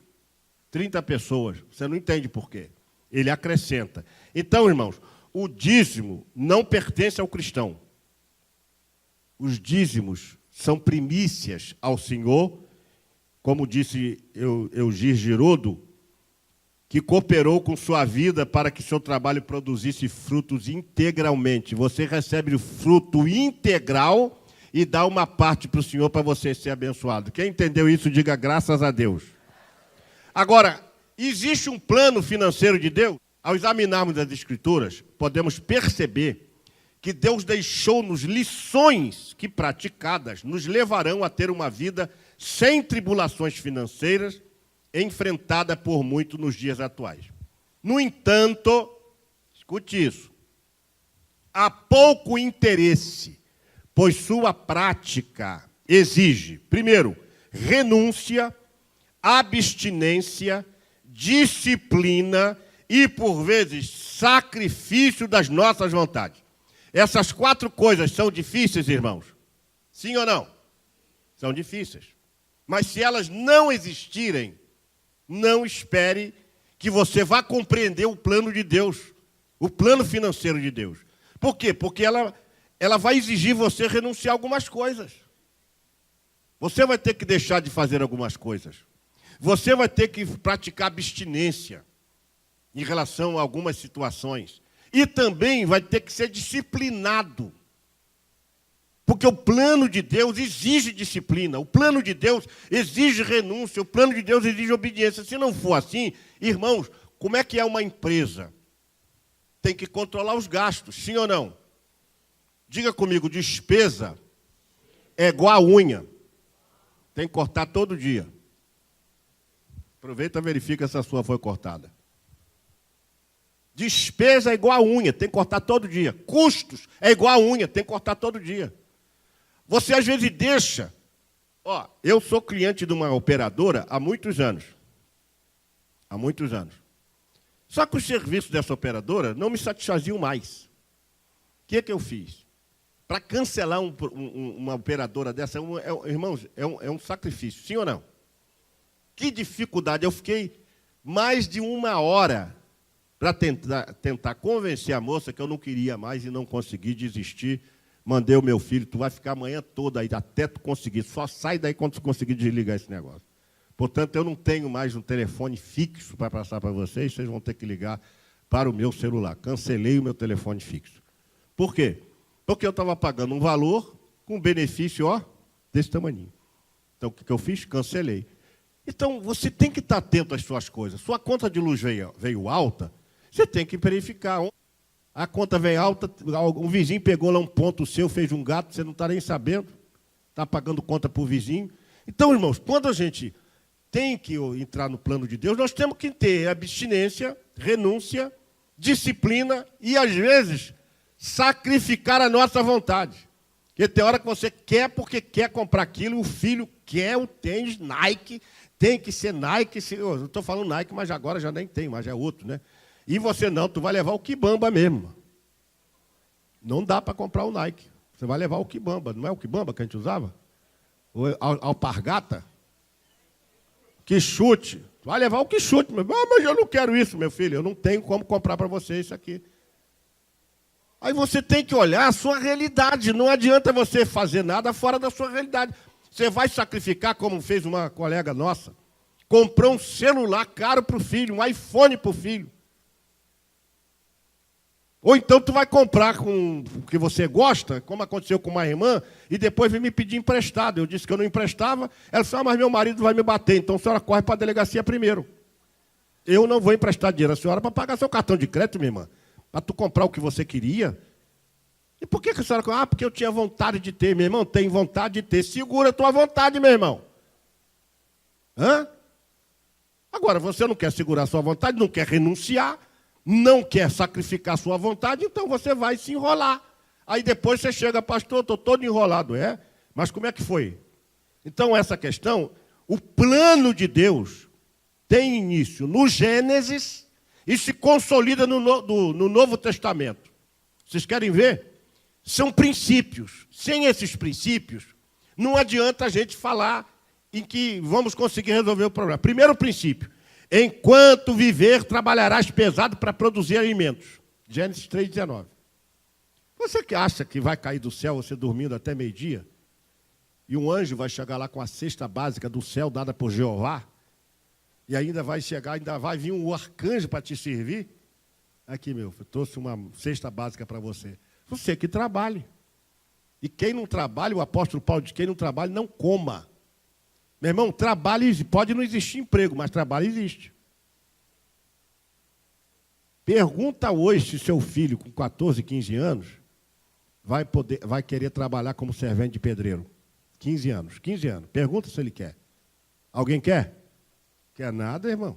S1: 30 pessoas. Você não entende por quê. Ele acrescenta. Então, irmãos, o dízimo não pertence ao cristão. Os dízimos são primícias ao Senhor, como disse Eugir Girodo, que cooperou com sua vida para que seu trabalho produzisse frutos integralmente. Você recebe o fruto integral e dá uma parte para o Senhor para você ser abençoado. Quem entendeu isso, diga graças a Deus. Agora, existe um plano financeiro de Deus? Ao examinarmos as Escrituras, podemos perceber que Deus deixou-nos lições que, praticadas, nos levarão a ter uma vida sem tribulações financeiras, enfrentada por muito nos dias atuais. No entanto, escute isso, há pouco interesse, pois sua prática exige, primeiro, renúncia, abstinência, disciplina e, por vezes, sacrifício das nossas vontades. Essas 4 coisas são difíceis, irmãos? Sim ou não? São difíceis. Mas se elas não existirem, não espere que você vá compreender o plano de Deus O plano financeiro de Deus. Por quê? Porque ela vai exigir você renunciar a algumas coisas. Você vai ter que deixar de fazer algumas coisas. Você vai ter que praticar abstinência em relação a algumas situações. E também vai ter que ser disciplinado. Porque o plano de Deus exige disciplina. O plano de Deus exige renúncia. O plano de Deus exige obediência. Se não for assim, irmãos, como é que é uma empresa? Tem que controlar os gastos, sim ou não? Diga comigo, despesa é igual a unha. Tem que cortar todo dia. Aproveita e verifica se a sua foi cortada. Despesa é igual a unha, tem que cortar todo dia. Custos é igual a unha, tem que cortar todo dia. Você às vezes deixa. Eu sou cliente de uma operadora há muitos anos. Há muitos anos. Só que os serviços dessa operadora não me satisfaziam mais. O que eu fiz? Para cancelar uma operadora dessa, irmãos, é um sacrifício, sim ou não? Que dificuldade. Eu fiquei mais de 1 hora para tentar convencer a moça que eu não queria mais e não consegui desistir. Mandei o meu filho, tu vai ficar a manhã toda aí, até tu conseguir. Só sai daí quando tu conseguir desligar esse negócio. Portanto, eu não tenho mais um telefone fixo para passar para vocês vão ter que ligar para o meu celular. Cancelei o meu telefone fixo. Por quê? Porque eu estava pagando um valor com benefício, desse tamanho. Então, o que eu fiz? Cancelei. Então, você tem que estar atento às suas coisas. Sua conta de luz veio alta, você tem que verificar. A conta veio alta, um vizinho pegou lá um ponto seu, fez um gato, você não está nem sabendo, está pagando conta para o vizinho. Então, irmãos, quando a gente tem que entrar no plano de Deus, nós temos que ter abstinência, renúncia, disciplina e, às vezes, sacrificar a nossa vontade. Porque tem hora que você quer porque quer comprar aquilo, o filho quer o tênis Nike, tem que ser Nike. Eu estou falando Nike, mas agora já nem tem, mas é outro, né? E você não, tu vai levar o Kibamba mesmo. Não dá para comprar o Nike. Você vai levar o Kibamba. Não é o Kibamba que a gente usava? O Alpargata? Que chute. Tu vai levar o que chute. Mas eu não quero isso, meu filho. Eu não tenho como comprar para você isso aqui. Aí você tem que olhar a sua realidade. Não adianta você fazer nada fora da sua realidade. Você vai sacrificar, como fez uma colega nossa. Comprou um celular caro para o filho, um iPhone para o filho. Ou então tu vai comprar com o que você gosta, como aconteceu com uma irmã, e depois vem me pedir emprestado. Eu disse que eu não emprestava. Ela disse, mas meu marido vai me bater, então a senhora corre para a delegacia primeiro. Eu não vou emprestar dinheiro à senhora para pagar seu cartão de crédito, minha irmã. Para tu comprar o que você queria. E por que a senhora... porque eu tinha vontade de ter, meu irmão. Tem vontade de ter. Segura a tua vontade, meu irmão. Agora, você não quer segurar a sua vontade, não quer renunciar, não quer sacrificar a sua vontade, então você vai se enrolar. Aí depois você chega, pastor, estou todo enrolado. Mas como é que foi? Então, essa questão, o plano de Deus tem início no Gênesis e se consolida no Novo Testamento. Vocês querem ver? São princípios. Sem esses princípios, não adianta a gente falar em que vamos conseguir resolver o problema. Primeiro princípio. Enquanto viver, trabalharás pesado para produzir alimentos. Gênesis 3,19. Você que acha que vai cair do céu, você dormindo até meio-dia, e um anjo vai chegar lá com a cesta básica do céu, dada por Jeová, e ainda vai vir um arcanjo para te servir? Aqui, eu trouxe uma cesta básica para você. Você que trabalhe. E quem não trabalha, o apóstolo Paulo diz, quem não trabalha, não coma. Meu irmão, trabalho, pode não existir emprego, mas trabalho existe. Pergunta hoje se seu filho, com 14, 15 anos, vai querer trabalhar como servente de pedreiro. 15 anos. Pergunta se ele quer. Alguém quer? Quer nada, irmão.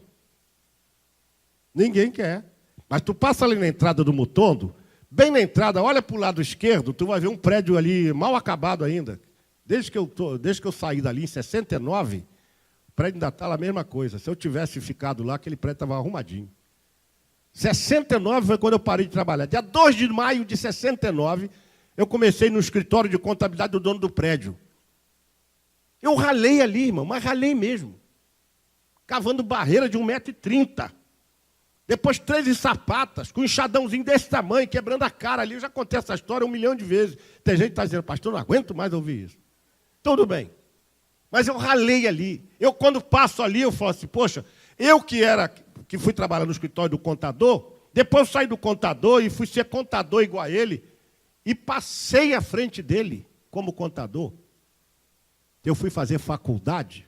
S1: Ninguém quer. Mas tu passa ali na entrada do Mutondo, bem na entrada, olha para o lado esquerdo, tu vai ver um prédio ali mal acabado ainda. Desde que eu saí dali, em 69, o prédio ainda está lá a mesma coisa. Se eu tivesse ficado lá, aquele prédio estava arrumadinho. 69 foi quando eu parei de trabalhar. Dia 2 de maio de 69, eu comecei no escritório de contabilidade do dono do prédio. Eu ralei ali, irmão, mas ralei mesmo. Cavando barreira de 1,30 m.
S2: Depois 3 em Sapatas, com um enxadãozinho desse tamanho, quebrando a cara ali. Eu já contei essa história 1 milhão de vezes. Tem gente que está dizendo, pastor, não aguento mais ouvir isso. Tudo bem. Mas eu ralei ali. Eu, quando passo ali, eu falo assim, poxa, eu que fui trabalhar no escritório do contador, depois eu saí do contador e fui ser contador igual a ele, e passei à frente dele como contador. Eu fui fazer faculdade.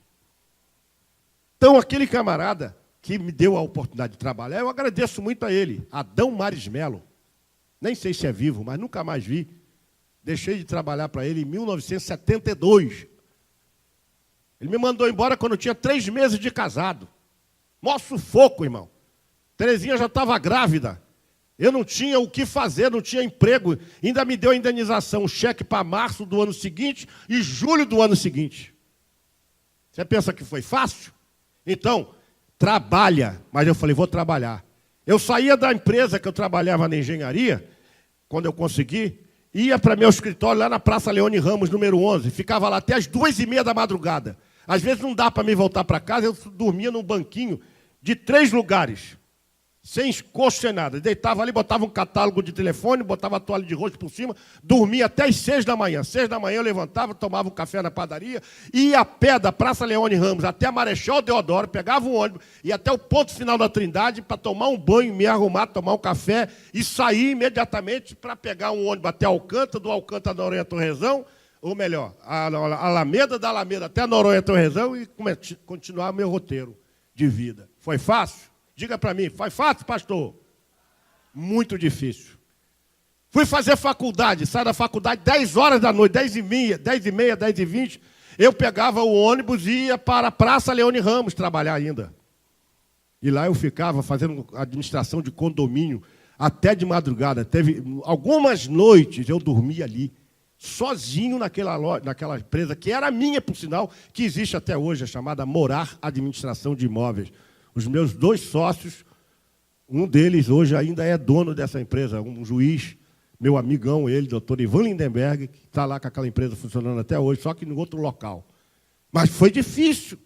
S2: Então, aquele camarada que me deu a oportunidade de trabalhar, eu agradeço muito a ele, Adão Mares Melo. Nem sei se é vivo, mas nunca mais vi. Deixei de trabalhar para ele em 1972. Ele me mandou embora quando eu tinha 3 meses de casado. Mó sufoco, irmão. Terezinha já estava grávida. Eu não tinha o que fazer, não tinha emprego. Ainda me deu a indenização, um cheque para março do ano seguinte e julho do ano seguinte. Você pensa que foi fácil? Então, trabalha. Mas eu falei, vou trabalhar. Eu saía da empresa que eu trabalhava na engenharia, quando eu consegui, ia para meu escritório lá na Praça Leone Ramos, número 11. Ficava lá até as 2h30 da madrugada. Às vezes não dá para me voltar para casa, eu dormia num banquinho de 3 lugares, sem coxa, sem nada. Deitava ali, botava um catálogo de telefone, botava a toalha de rosto por cima, dormia até as 6 da manhã. 6 da manhã eu levantava, tomava um café na padaria, ia a pé da Praça Leone Ramos até a Marechal Deodoro, pegava um ônibus, ia até o ponto final da Trindade para tomar um banho, me arrumar, tomar um café e sair imediatamente para pegar um ônibus até Alcântara, do Alcântara da Noronha Torrezão, ou melhor, a Alameda, da Alameda até a Noronha Torrezão e continuar meu roteiro de vida. Foi fácil? Diga para mim, foi fácil, pastor? Muito difícil. Fui fazer faculdade, saí da faculdade 10 horas da noite, 10h30, 10h20, eu pegava o ônibus e ia para a Praça Leone Ramos trabalhar ainda. E lá eu ficava fazendo administração de condomínio até de madrugada. Teve algumas noites eu dormia ali, sozinho naquela empresa, que era minha, por sinal, que existe até hoje, a chamada Morar Administração de Imóveis. Os meus 2 sócios, um deles hoje ainda é dono dessa empresa, um juiz, meu amigão, ele, doutor Ivan Lindenberg, que está lá com aquela empresa funcionando até hoje, só que em outro local. Mas foi difícil.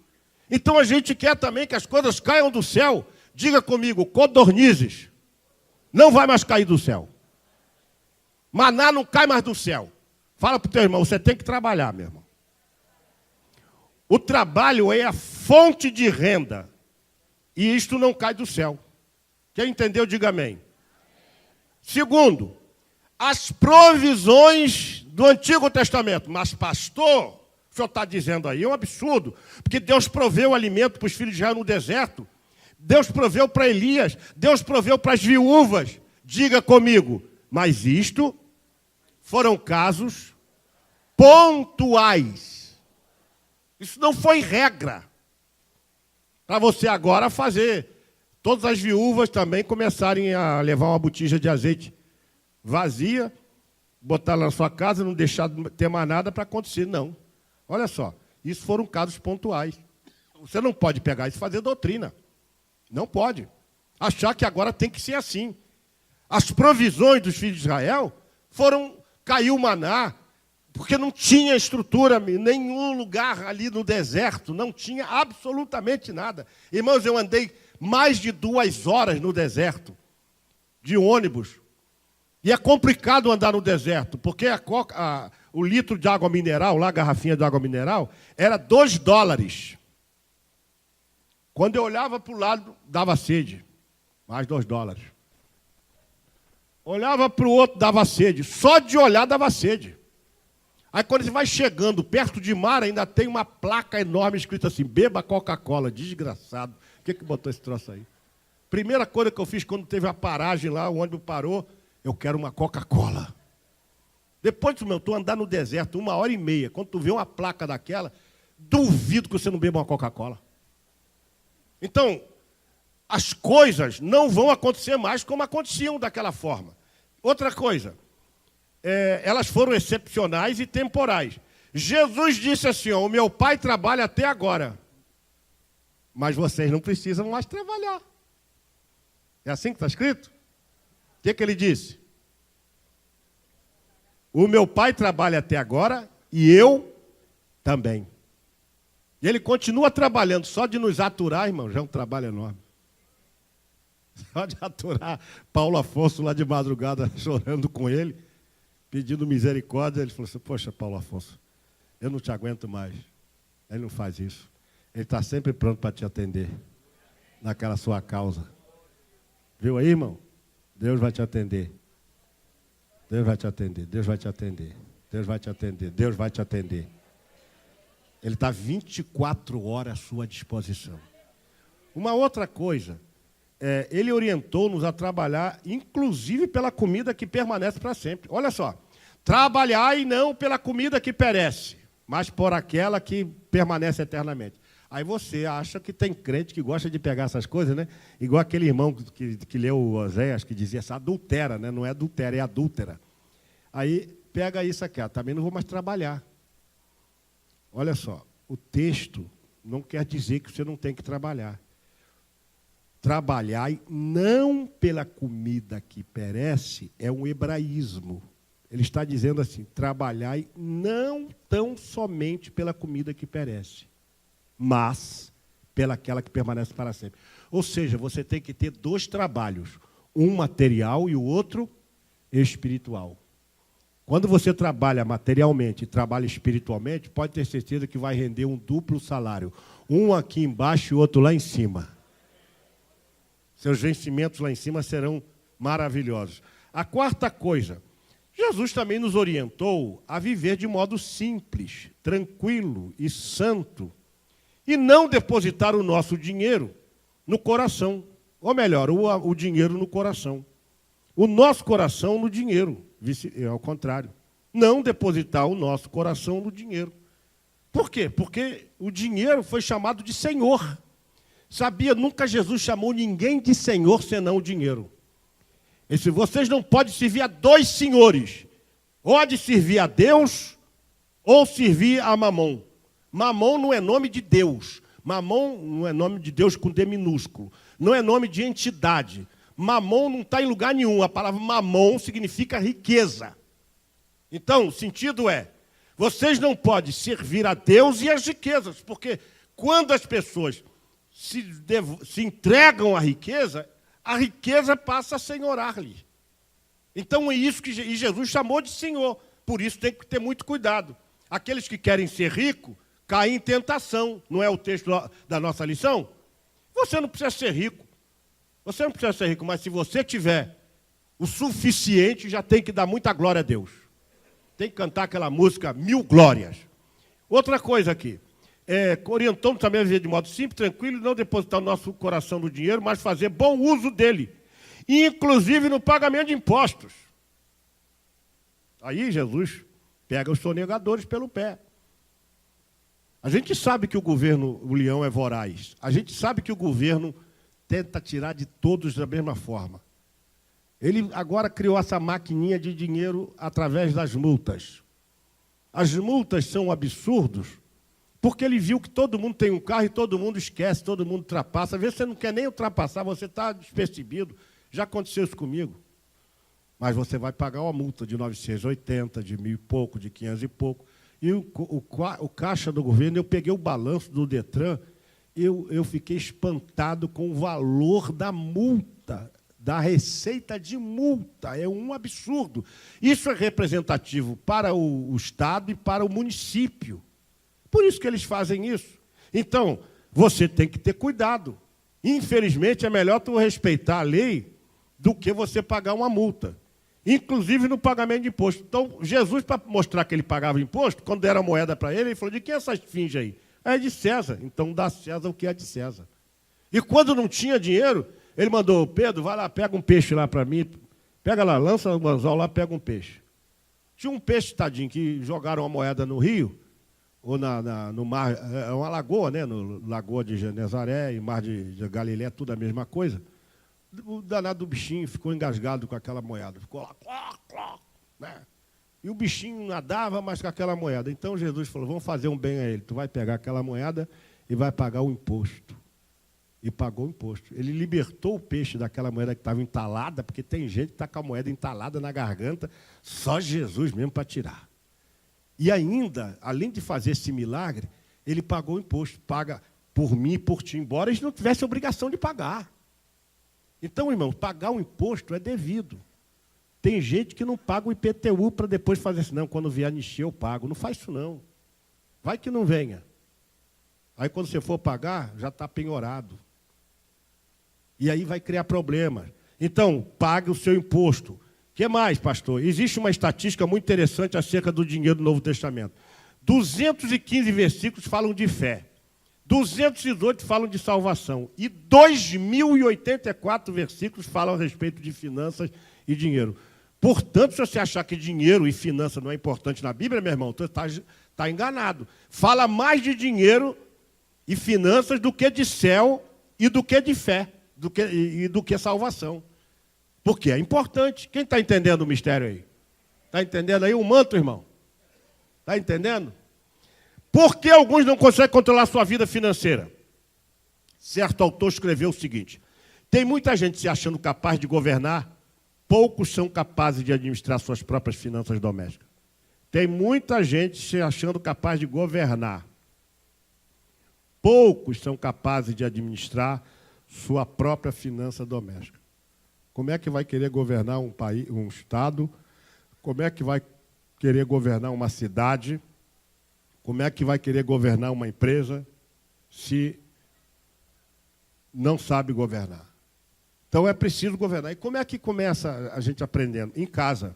S2: Então a gente quer também que as coisas caiam do céu. Diga comigo, codornizes, não vai mais cair do céu. Maná não cai mais do céu. Fala para o teu irmão, você tem que trabalhar, meu irmão. O trabalho é a fonte de renda. E isto não cai do céu. Quem entendeu, diga amém. Segundo, as provisões do Antigo Testamento. Mas, pastor, o senhor está dizendo aí, é um absurdo. Porque Deus proveu alimento para os filhos de Israel no deserto. Deus proveu para Elias. Deus proveu para as viúvas. Diga comigo. Mas isto foram casos pontuais. Isso não foi regra. Para você agora fazer. Todas as viúvas também começarem a levar uma botija de azeite vazia, botar lá na sua casa, não deixar de ter mais nada para acontecer. Não. Olha só, isso foram casos pontuais. Você não pode pegar isso e fazer doutrina. Não pode. Achar que agora tem que ser assim. As provisões dos filhos de Israel caiu o maná, porque não tinha estrutura, nenhum lugar ali no deserto, não tinha absolutamente nada. Irmãos, eu andei mais de 2 horas no deserto, de ônibus. E é complicado andar no deserto, porque o litro de água mineral, lá a garrafinha de água mineral, era $2. Quando eu olhava para o lado, dava sede. Mais $2. Olhava para o outro, dava sede. Só de olhar, dava sede. Aí quando você vai chegando perto de mar, ainda tem uma placa enorme escrita assim, beba Coca-Cola, desgraçado. O que botou esse troço aí? Primeira coisa que eu fiz quando teve a paragem lá, o ônibus parou, eu quero uma Coca-Cola. Depois, meu, tu andar no deserto 1h30, quando tu vê uma placa daquela, duvido que você não beba uma Coca-Cola. Então, as coisas não vão acontecer mais como aconteciam daquela forma. Outra coisa, elas foram excepcionais e temporais. Jesus disse assim, ó, o meu pai trabalha até agora, mas vocês não precisam mais trabalhar. É assim que está escrito? O que ele disse? O meu pai trabalha até agora e eu também. E ele continua trabalhando, só de nos aturar, irmão, já é um trabalho enorme. Só de aturar Paulo Afonso lá de madrugada, chorando com ele, pedindo misericórdia. Ele falou assim, poxa, Paulo Afonso, eu não te aguento mais. Ele não faz isso. Ele está sempre pronto para te atender naquela sua causa. Viu aí, irmão? Deus vai te atender. Deus vai te atender. Deus vai te atender. Deus vai te atender. Deus vai te atender. Ele está 24 horas à sua disposição. Uma outra coisa, ele orientou-nos a trabalhar, inclusive pela comida que permanece para sempre. Olha só, trabalhai não pela comida que perece, mas por aquela que permanece eternamente. Aí você acha que tem crente que gosta de pegar essas coisas, né? Igual aquele irmão que leu o Oséias, que dizia assim, adultera, né? Não é adultera, é adúltera. Aí pega isso aqui, também não vou mais trabalhar. Olha só, o texto não quer dizer que você não tem que trabalhar. Trabalhai não pela comida que perece é um hebraísmo. Ele está dizendo assim, trabalhai não tão somente pela comida que perece, mas pelaquela que permanece para sempre. Ou seja, você tem que ter dois trabalhos, um material e o outro espiritual. Quando você trabalha materialmente e trabalha espiritualmente, pode ter certeza que vai render um duplo salário. Um aqui embaixo e o outro lá em cima. Seus vencimentos lá em cima serão maravilhosos. A quarta coisa, Jesus também nos orientou a viver de modo simples, tranquilo e santo, e não depositar o nosso dinheiro no coração, ou melhor, o dinheiro no coração. O nosso coração no dinheiro, ao contrário. Não depositar o nosso coração no dinheiro. Por quê? Porque o dinheiro foi chamado de Senhor. Sabia, nunca Jesus chamou ninguém de Senhor senão o dinheiro. E se vocês não podem servir a dois senhores, ou de servir a Deus, ou servir a Mamon. Mamon não é nome de Deus. Mamon não é nome de Deus com D minúsculo. Não é nome de entidade. Mamon não está em lugar nenhum. A palavra mamon significa riqueza. Então, o sentido é, vocês não podem servir a Deus e as riquezas, porque quando as pessoas se entregam à riqueza, a riqueza passa a senhorar-lhe. Então é isso que Jesus chamou de Senhor. Por isso tem que ter muito cuidado. Aqueles que querem ser ricos, caem em tentação. Não é o texto da nossa lição? Você não precisa ser rico. Você não precisa ser rico, mas se você tiver o suficiente, já tem que dar muita glória a Deus. Tem que cantar aquela música, 1000 glórias. Outra coisa aqui. Orientamos também a viver de modo simples, tranquilo, não depositar o nosso coração no dinheiro, mas fazer bom uso dele, inclusive no pagamento de impostos. Aí Jesus pega os sonegadores pelo pé. A gente sabe que o governo, o leão é voraz. A gente sabe que o governo tenta tirar de todos da mesma forma. Ele agora criou essa maquininha de dinheiro através das multas. As multas são absurdos, porque ele viu que todo mundo tem um carro e todo mundo esquece, todo mundo ultrapassa. Às vezes você não quer nem ultrapassar, você está despercebido. Já aconteceu isso comigo. Mas você vai pagar uma multa de 980, de 1.000 e pouco, de 500 e pouco. E o caixa do governo, eu peguei o balanço do Detran, eu fiquei espantado com o valor da multa, da receita de multa. É um absurdo. Isso é representativo para o Estado e para o município. Por isso que eles fazem isso. Então, você tem que ter cuidado. Infelizmente, é melhor tu respeitar a lei do que você pagar uma multa. Inclusive no pagamento de imposto. Então, Jesus, para mostrar que ele pagava imposto, quando deram a moeda para ele, ele falou, de quem é essa esfinge aí? É de César. Então, dá a César o que é de César. E quando não tinha dinheiro, ele mandou, Pedro, vai lá, pega um peixe lá para mim. Pega lá, lança o anzol lá, pega um peixe. Tinha um peixe, tadinho, que jogaram uma moeda no rio, ou no mar, é uma lagoa, né? No Lagoa de Genezaré e Mar de Galileia, tudo a mesma coisa. O danado do bichinho ficou engasgado com aquela moeda. Ficou lá, cló, cló, né? E o bichinho nadava mais com aquela moeda. Então Jesus falou, vamos fazer um bem a ele. Tu vai pegar aquela moeda e vai pagar o imposto. E pagou o imposto. Ele libertou o peixe daquela moeda que estava entalada, porque tem gente que está com a moeda entalada na garganta, só Jesus mesmo para tirar. E ainda, além de fazer esse milagre, ele pagou o imposto. Paga por mim e por ti, embora eles não tivessem obrigação de pagar. Então, irmão, pagar o imposto é devido. Tem gente que não paga o IPTU para depois fazer assim, não, quando vier anistia eu pago. Não faz isso, não. Vai que não venha. Aí, quando você for pagar, já está penhorado. E aí vai criar problemas. Então, pague o seu imposto. O que mais, pastor? Existe uma estatística muito interessante acerca do dinheiro do Novo Testamento. 215 versículos falam de fé. 218 falam de salvação. E 2.084 versículos falam a respeito de finanças e dinheiro. Portanto, se você achar que dinheiro e finança não é importante na Bíblia, meu irmão, você está enganado. Fala mais de dinheiro e finanças do que de céu e do que de fé, do que salvação. Porque é importante. Quem está entendendo o mistério aí? Está entendendo aí o manto, irmão? Está entendendo? Por que alguns não conseguem controlar a sua vida financeira? Certo autor escreveu o seguinte: tem muita gente se achando capaz de governar, poucos são capazes de administrar suas próprias finanças domésticas. Tem muita gente se achando capaz de governar, poucos são capazes de administrar sua própria finança doméstica. Como é que vai querer governar um país, um estado? Como é que vai querer governar uma cidade? Como é que vai querer governar uma empresa se não sabe governar? Então é preciso governar. E como é que começa a gente aprendendo? Em casa.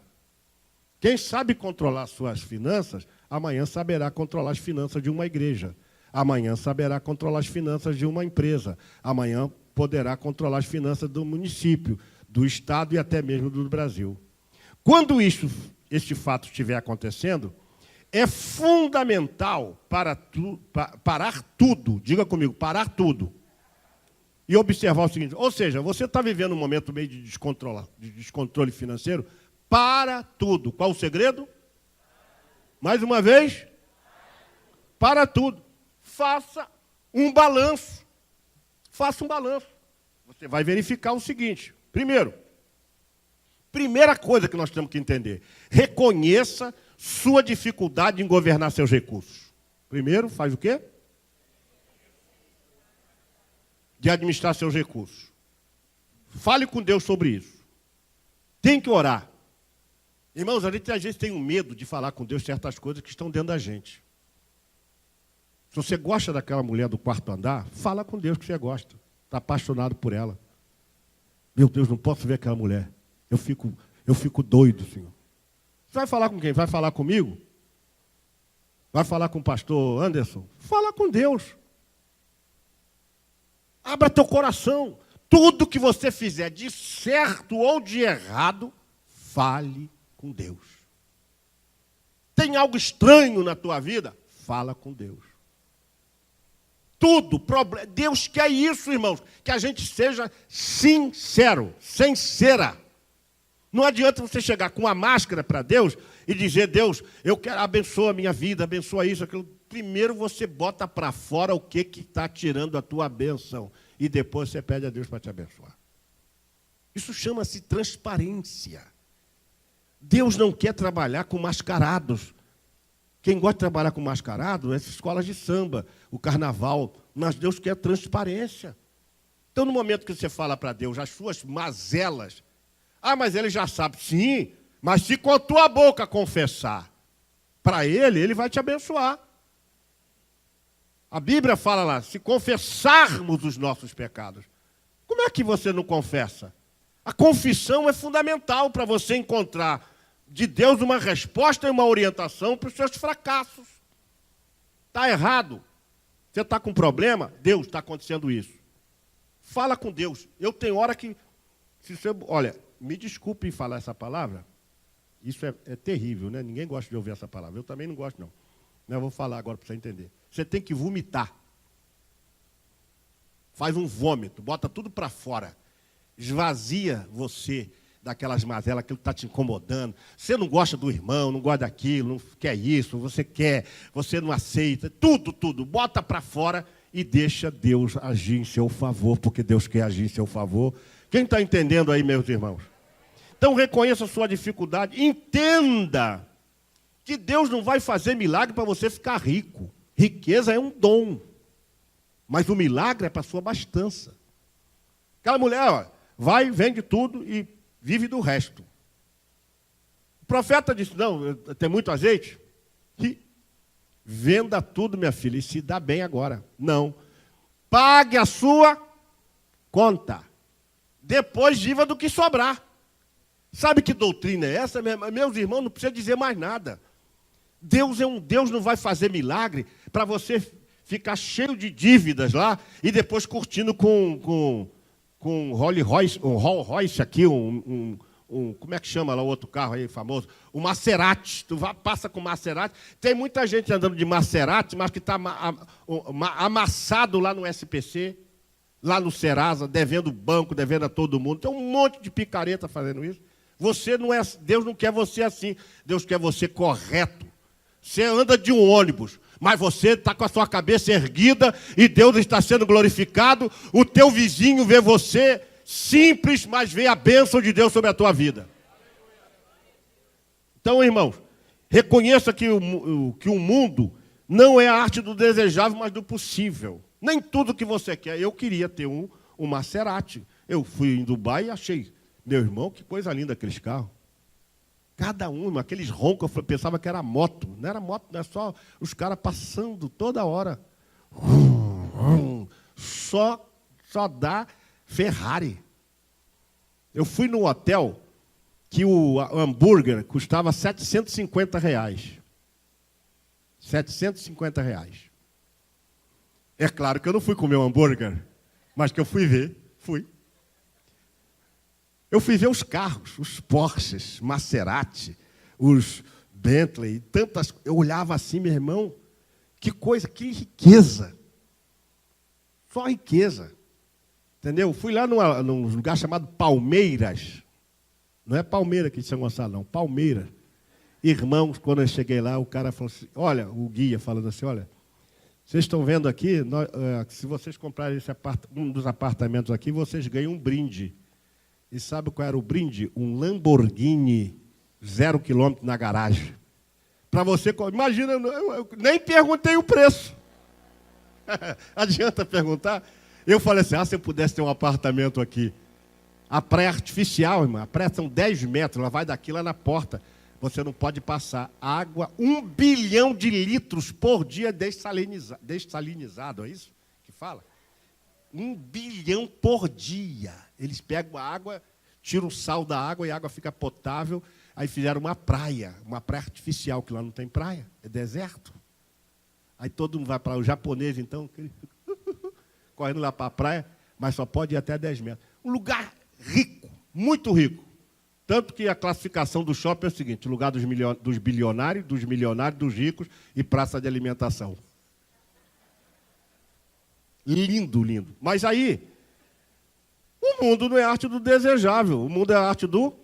S2: Quem sabe controlar suas finanças, amanhã saberá controlar as finanças de uma igreja. Amanhã saberá controlar as finanças de uma empresa. Amanhã poderá controlar as finanças do município, do estado e até mesmo do Brasil. Quando este fato estiver acontecendo, é fundamental parar tudo, diga comigo, parar tudo, e observar o seguinte, ou seja, você está vivendo um momento meio de descontrole financeiro, para tudo. Qual o segredo? Mais uma vez, para tudo. Faça um balanço. Faça um balanço. Você vai verificar o seguinte, primeira coisa que nós temos que entender, reconheça sua dificuldade em governar seus recursos. Primeiro, faz o quê? De administrar seus recursos. Fale com Deus sobre isso. Tem que orar. Irmãos, a gente às vezes tem um medo de falar com Deus certas coisas que estão dentro da gente. Se você gosta daquela mulher do quarto andar, fala com Deus que você gosta. Está apaixonado por ela. Meu Deus, não posso ver aquela mulher. Eu fico doido, Senhor. Você vai falar com quem? Vai falar comigo? Vai falar com o pastor Anderson? Fala com Deus. Abra teu coração. Tudo que você fizer de certo ou de errado, fale com Deus. Tem algo estranho na tua vida? Fala com Deus. Tudo, Deus quer isso, irmãos, que a gente seja sincero, sincera. Não adianta você chegar com uma máscara para Deus e dizer, Deus, eu quero, abençoa a minha vida, abençoa isso, aquilo. Primeiro você bota para fora o que está tirando a tua bênção. E depois você pede a Deus para te abençoar. Isso chama-se transparência. Deus não quer trabalhar com mascarados. Quem gosta de trabalhar com mascarado é as escolas de samba, o carnaval. Mas Deus quer transparência. Então, no momento que você fala para Deus as suas mazelas, mas ele já sabe. Sim, mas se com a tua boca confessar para ele vai te abençoar. A Bíblia fala lá, se confessarmos os nossos pecados. Como é que você não confessa? A confissão é fundamental para você encontrar de Deus uma resposta e uma orientação para os seus fracassos. Está errado. Você está com problema? Deus, está acontecendo isso. Fala com Deus. Eu tenho hora que... Olha, me desculpe em falar essa palavra. Isso é terrível, né? Ninguém gosta de ouvir essa palavra. Eu também não gosto, não. Eu vou falar agora para você entender. Você tem que vomitar. Faz um vômito, bota tudo para fora. Esvazia você daquelas mazelas, aquilo que está te incomodando. Você não gosta do irmão, não gosta daquilo, não quer isso, você não aceita. Tudo. Bota para fora e deixa Deus agir em seu favor, porque Deus quer agir em seu favor. Quem está entendendo aí, meus irmãos? Então, reconheça a sua dificuldade. Entenda que Deus não vai fazer milagre para você ficar rico. Riqueza é um dom. Mas o milagre é para a sua abastança. Aquela mulher, vai, vende tudo e vive do resto. O profeta disse, não, tem muito azeite? E venda tudo, minha filha, e se dá bem agora. Não. Pague a sua conta. Depois viva do que sobrar. Sabe que doutrina é essa? Meus irmãos, não precisa dizer mais nada. Deus não vai fazer milagre para você ficar cheio de dívidas lá e depois curtindo com Rolls Royce aqui, como é que chama lá o outro carro aí famoso? O Maserati. Tu passa com Maserati. Tem muita gente andando de Maserati, mas que está amassado lá no SPC, lá no Serasa, devendo banco, devendo a todo mundo. Tem um monte de picareta fazendo isso. Você não é, Deus não quer você assim. Deus quer você correto. Você anda de um ônibus, mas você está com a sua cabeça erguida e Deus está sendo glorificado. O teu vizinho vê você simples, mas vê a bênção de Deus sobre a tua vida. Então, irmãos, reconheça que o mundo não é a arte do desejável, mas do possível. Nem tudo que você quer. Eu queria ter um Maserati. Eu fui em Dubai e achei, meu irmão, que coisa linda aqueles carros. Cada um, aqueles roncos, eu pensava que era moto. Não era moto, não é só os caras passando toda hora. Só dá Ferrari. Eu fui num hotel que o hambúrguer custava R$750. R$750. É claro que eu não fui comer um hambúrguer, mas que eu fui ver, fui. Eu fui ver os carros, os Porsches, Maserati, os Bentley, tantas. Eu olhava assim, meu irmão, que coisa, que riqueza. Só riqueza. Entendeu? Fui lá num lugar chamado Palmeiras. Não é Palmeira aqui de São Gonçalo, não. Palmeiras. Irmãos, quando eu cheguei lá, o cara falou assim, olha, o guia falando assim, olha, vocês estão vendo aqui, se vocês comprarem um dos apartamentos aqui, vocês ganham um brinde. E sabe qual era o brinde? Um Lamborghini 0 km na garagem. Para você, imagina, eu nem perguntei o preço. Adianta perguntar? Eu falei assim, se eu pudesse ter um apartamento aqui. A praia artificial, irmã, a praia são 10 metros, ela vai daqui lá na porta. Você não pode passar água, 1 bilhão de litros por dia dessalinizado, é isso que fala? 1 bilhão por dia. Eles pegam a água, tiram o sal da água e a água fica potável. Aí fizeram uma praia artificial, que lá não tem praia, é deserto. Aí todo mundo vai para o japonês, então, correndo lá para a praia, mas só pode ir até 10 metros. Um lugar rico, muito rico. Tanto que a classificação do shopping é o seguinte, lugar dos bilionários, dos milionários, dos ricos e praça de alimentação. Lindo, lindo. Mas aí, o mundo não é arte do desejável, o mundo é a arte do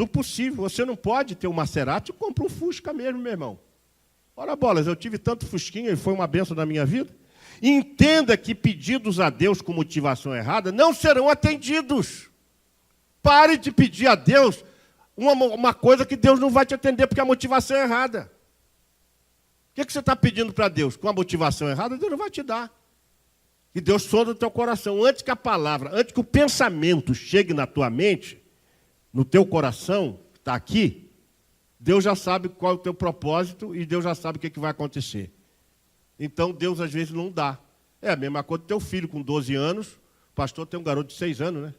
S2: possível. Você não pode ter um Maserati, compra um Fusca mesmo, meu irmão. Ora bolas, eu tive tanto Fusquinha e foi uma bênção na minha vida. Entenda que pedidos a Deus com motivação errada não serão atendidos. Pare de pedir a Deus uma coisa que Deus não vai te atender porque a motivação é errada. O que você está pedindo para Deus? Com a motivação errada, Deus não vai te dar. E Deus sonda o teu coração. Antes que a palavra, antes que o pensamento chegue na tua mente, no teu coração, que está aqui, Deus já sabe qual é o teu propósito e Deus já sabe o que vai acontecer. Então, Deus às vezes não dá. É a mesma coisa do teu filho com 12 anos, o pastor tem um garoto de 6 anos, né?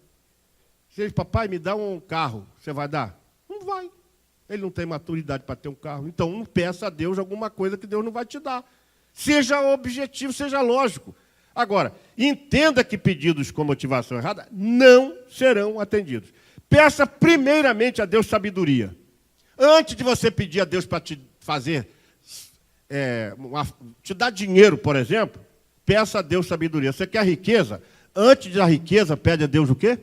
S2: Se ele diz, papai, me dá um carro, você vai dar? Não vai. Ele não tem maturidade para ter um carro. Então, não peça a Deus alguma coisa que Deus não vai te dar. Seja objetivo, seja lógico. Agora, entenda que pedidos com motivação errada não serão atendidos. Peça primeiramente a Deus sabedoria. Antes de você pedir a Deus para te fazer, te dar dinheiro, por exemplo, peça a Deus sabedoria. Você quer riqueza? Antes da riqueza, pede a Deus o quê?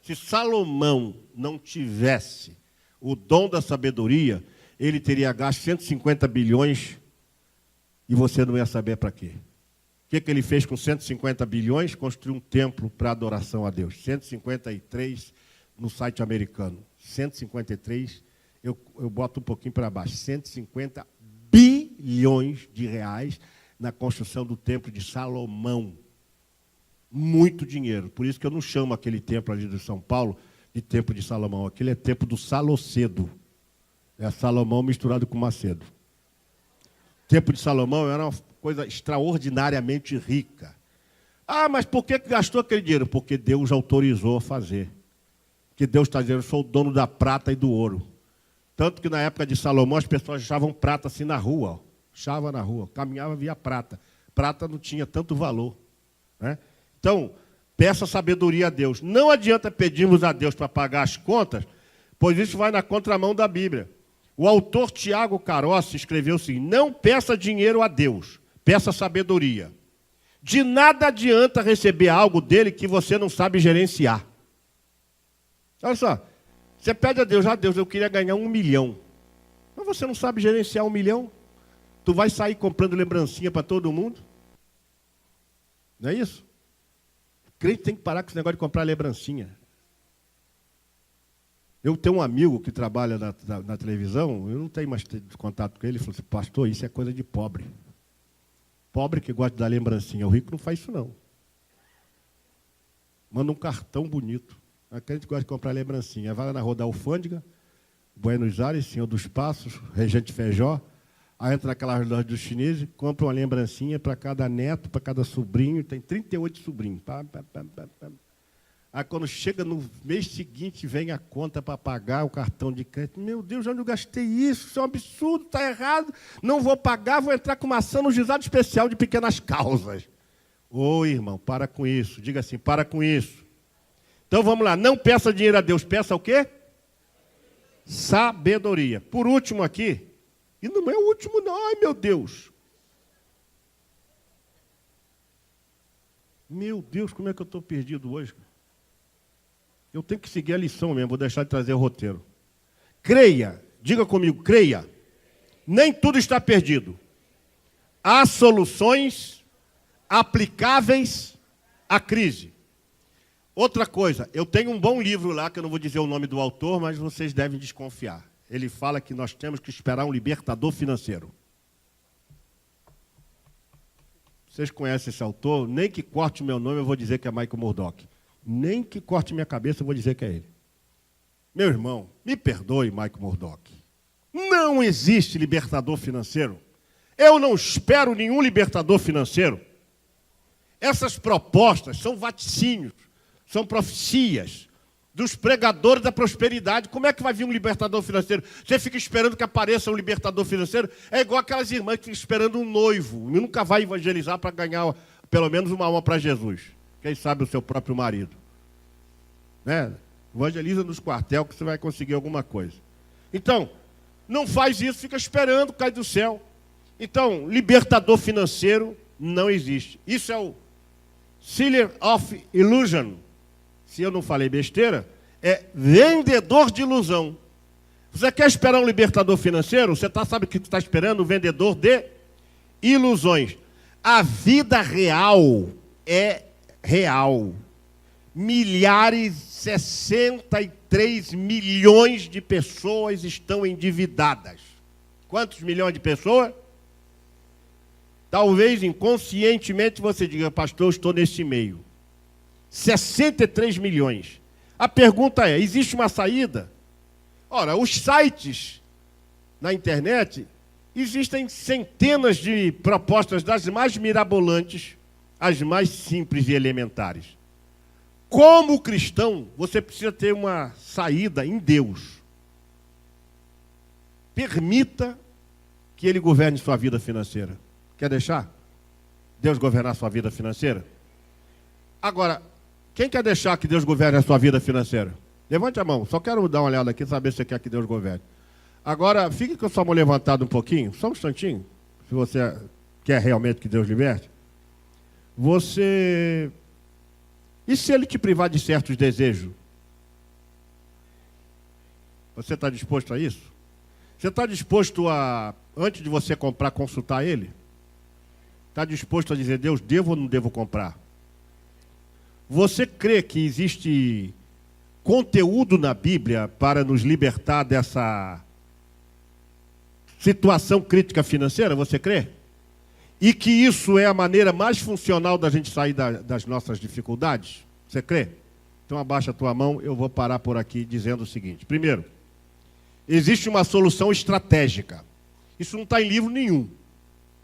S2: Se Salomão não tivesse o dom da sabedoria, ele teria gasto 150 bilhões e você não ia saber para quê. O que ele fez com 150 bilhões? Construiu um templo para adoração a Deus. 153 no site americano. 153, eu boto um pouquinho para baixo. 150 bilhões de reais na construção do templo de Salomão. Muito dinheiro. Por isso que eu não chamo aquele templo ali de São Paulo de Templo de Salomão. Aquele é templo do Salocedo. É Salomão misturado com Macedo. O templo de Salomão era uma coisa extraordinariamente rica. Ah, mas por que gastou aquele dinheiro? Porque Deus autorizou a fazer. Que Deus está dizendo, eu sou o dono da prata e do ouro. Tanto que na época de Salomão as pessoas achavam prata assim na rua. Ó. Achava na rua, caminhava via prata. Prata não tinha tanto valor. Né? Então, peça sabedoria a Deus. Não adianta pedirmos a Deus para pagar as contas, pois isso vai na contramão da Bíblia. O autor Tiago Carossi escreveu assim, não peça dinheiro a Deus, peça sabedoria. De nada adianta receber algo dele que você não sabe gerenciar. Olha só, você pede a Deus, eu queria ganhar 1 milhão. Mas você não sabe gerenciar 1 milhão? Tu vai sair comprando lembrancinha para todo mundo? Não é isso? O crente tem que parar com esse negócio de comprar lembrancinha. Eu tenho um amigo que trabalha na televisão, eu não tenho mais contato com ele, ele falou assim, pastor, isso é coisa de pobre. Pobre que gosta de dar lembrancinha, o rico não faz isso não. Manda um cartão bonito. A gente gosta de comprar lembrancinha. Vai lá na Rua da Alfândega, Buenos Aires, Senhor dos Passos, Regente Feijó, aí entra naquelas lojas dos chineses, compra uma lembrancinha para cada neto, para cada sobrinho, tem 38 sobrinhos. Aí quando chega no mês seguinte, vem a conta para pagar o cartão de crédito. Meu Deus, onde eu gastei isso? Isso é um absurdo, está errado. Não vou pagar, vou entrar com uma ação no juizado especial de pequenas causas. Ô, irmão, para com isso. Diga assim, para com isso. Então vamos lá, não peça dinheiro a Deus, peça o quê? Sabedoria. Por último aqui, e não é o último não, ai meu Deus. Meu Deus, como é que eu estou perdido hoje? Eu tenho que seguir a lição mesmo, vou deixar de trazer o roteiro. Creia, diga comigo, creia. Nem tudo está perdido. Há soluções aplicáveis à crise. Outra coisa, eu tenho um bom livro lá, que eu não vou dizer o nome do autor, mas vocês devem desconfiar. Ele fala que nós temos que esperar um libertador financeiro. Vocês conhecem esse autor? Nem que corte o meu nome, eu vou dizer que é Michael Murdock. Nem que corte minha cabeça, eu vou dizer que é ele. Meu irmão, me perdoe, Michael Murdock. Não existe libertador financeiro. Eu não espero nenhum libertador financeiro. Essas propostas são vaticínios, são profecias dos pregadores da prosperidade. Como é que vai vir um libertador financeiro? Você fica esperando que apareça um libertador financeiro? É igual aquelas irmãs que ficam esperando um noivo. E nunca vai evangelizar para ganhar pelo menos uma alma para Jesus. Quem sabe o seu próprio marido. Né? Evangeliza nos quartel que você vai conseguir alguma coisa. Então, não faz isso, fica esperando, cai do céu. Então, libertador financeiro não existe. Isso é o Seller of Illusion. Se eu não falei besteira, é vendedor de ilusão. Você quer esperar um libertador financeiro? Você sabe o que está esperando? Um vendedor de ilusões. A vida real é real. 63 milhões de pessoas estão endividadas. Quantos milhões de pessoas? Talvez inconscientemente você diga, pastor, eu estou nesse meio. 63 milhões. A pergunta é, existe uma saída? Ora, os sites na internet, existem centenas de propostas das mais mirabolantes às mais simples e elementares. Como cristão, você precisa ter uma saída em Deus. Permita que Ele governe sua vida financeira. Quer deixar Deus governar sua vida financeira? Agora, quem quer deixar que Deus governe a sua vida financeira? Levante a mão, só quero dar uma olhada aqui, saber se você quer que Deus governe. Agora, fique com a sua mão levantada um pouquinho, só um instantinho, se você quer realmente que Deus liberte. Você... E se Ele te privar de certos desejos? Você está disposto a isso? Você está disposto a, antes de você comprar, consultar Ele? Está disposto a dizer, Deus, devo ou não devo comprar? Você crê que existe conteúdo na Bíblia para nos libertar dessa situação crítica financeira? Você crê? e que isso é a maneira mais funcional da gente sair das nossas dificuldades? Você crê? Então abaixa a tua mão, eu vou parar por aqui dizendo o seguinte. Primeiro, existe uma solução estratégica. Isso não está em livro nenhum.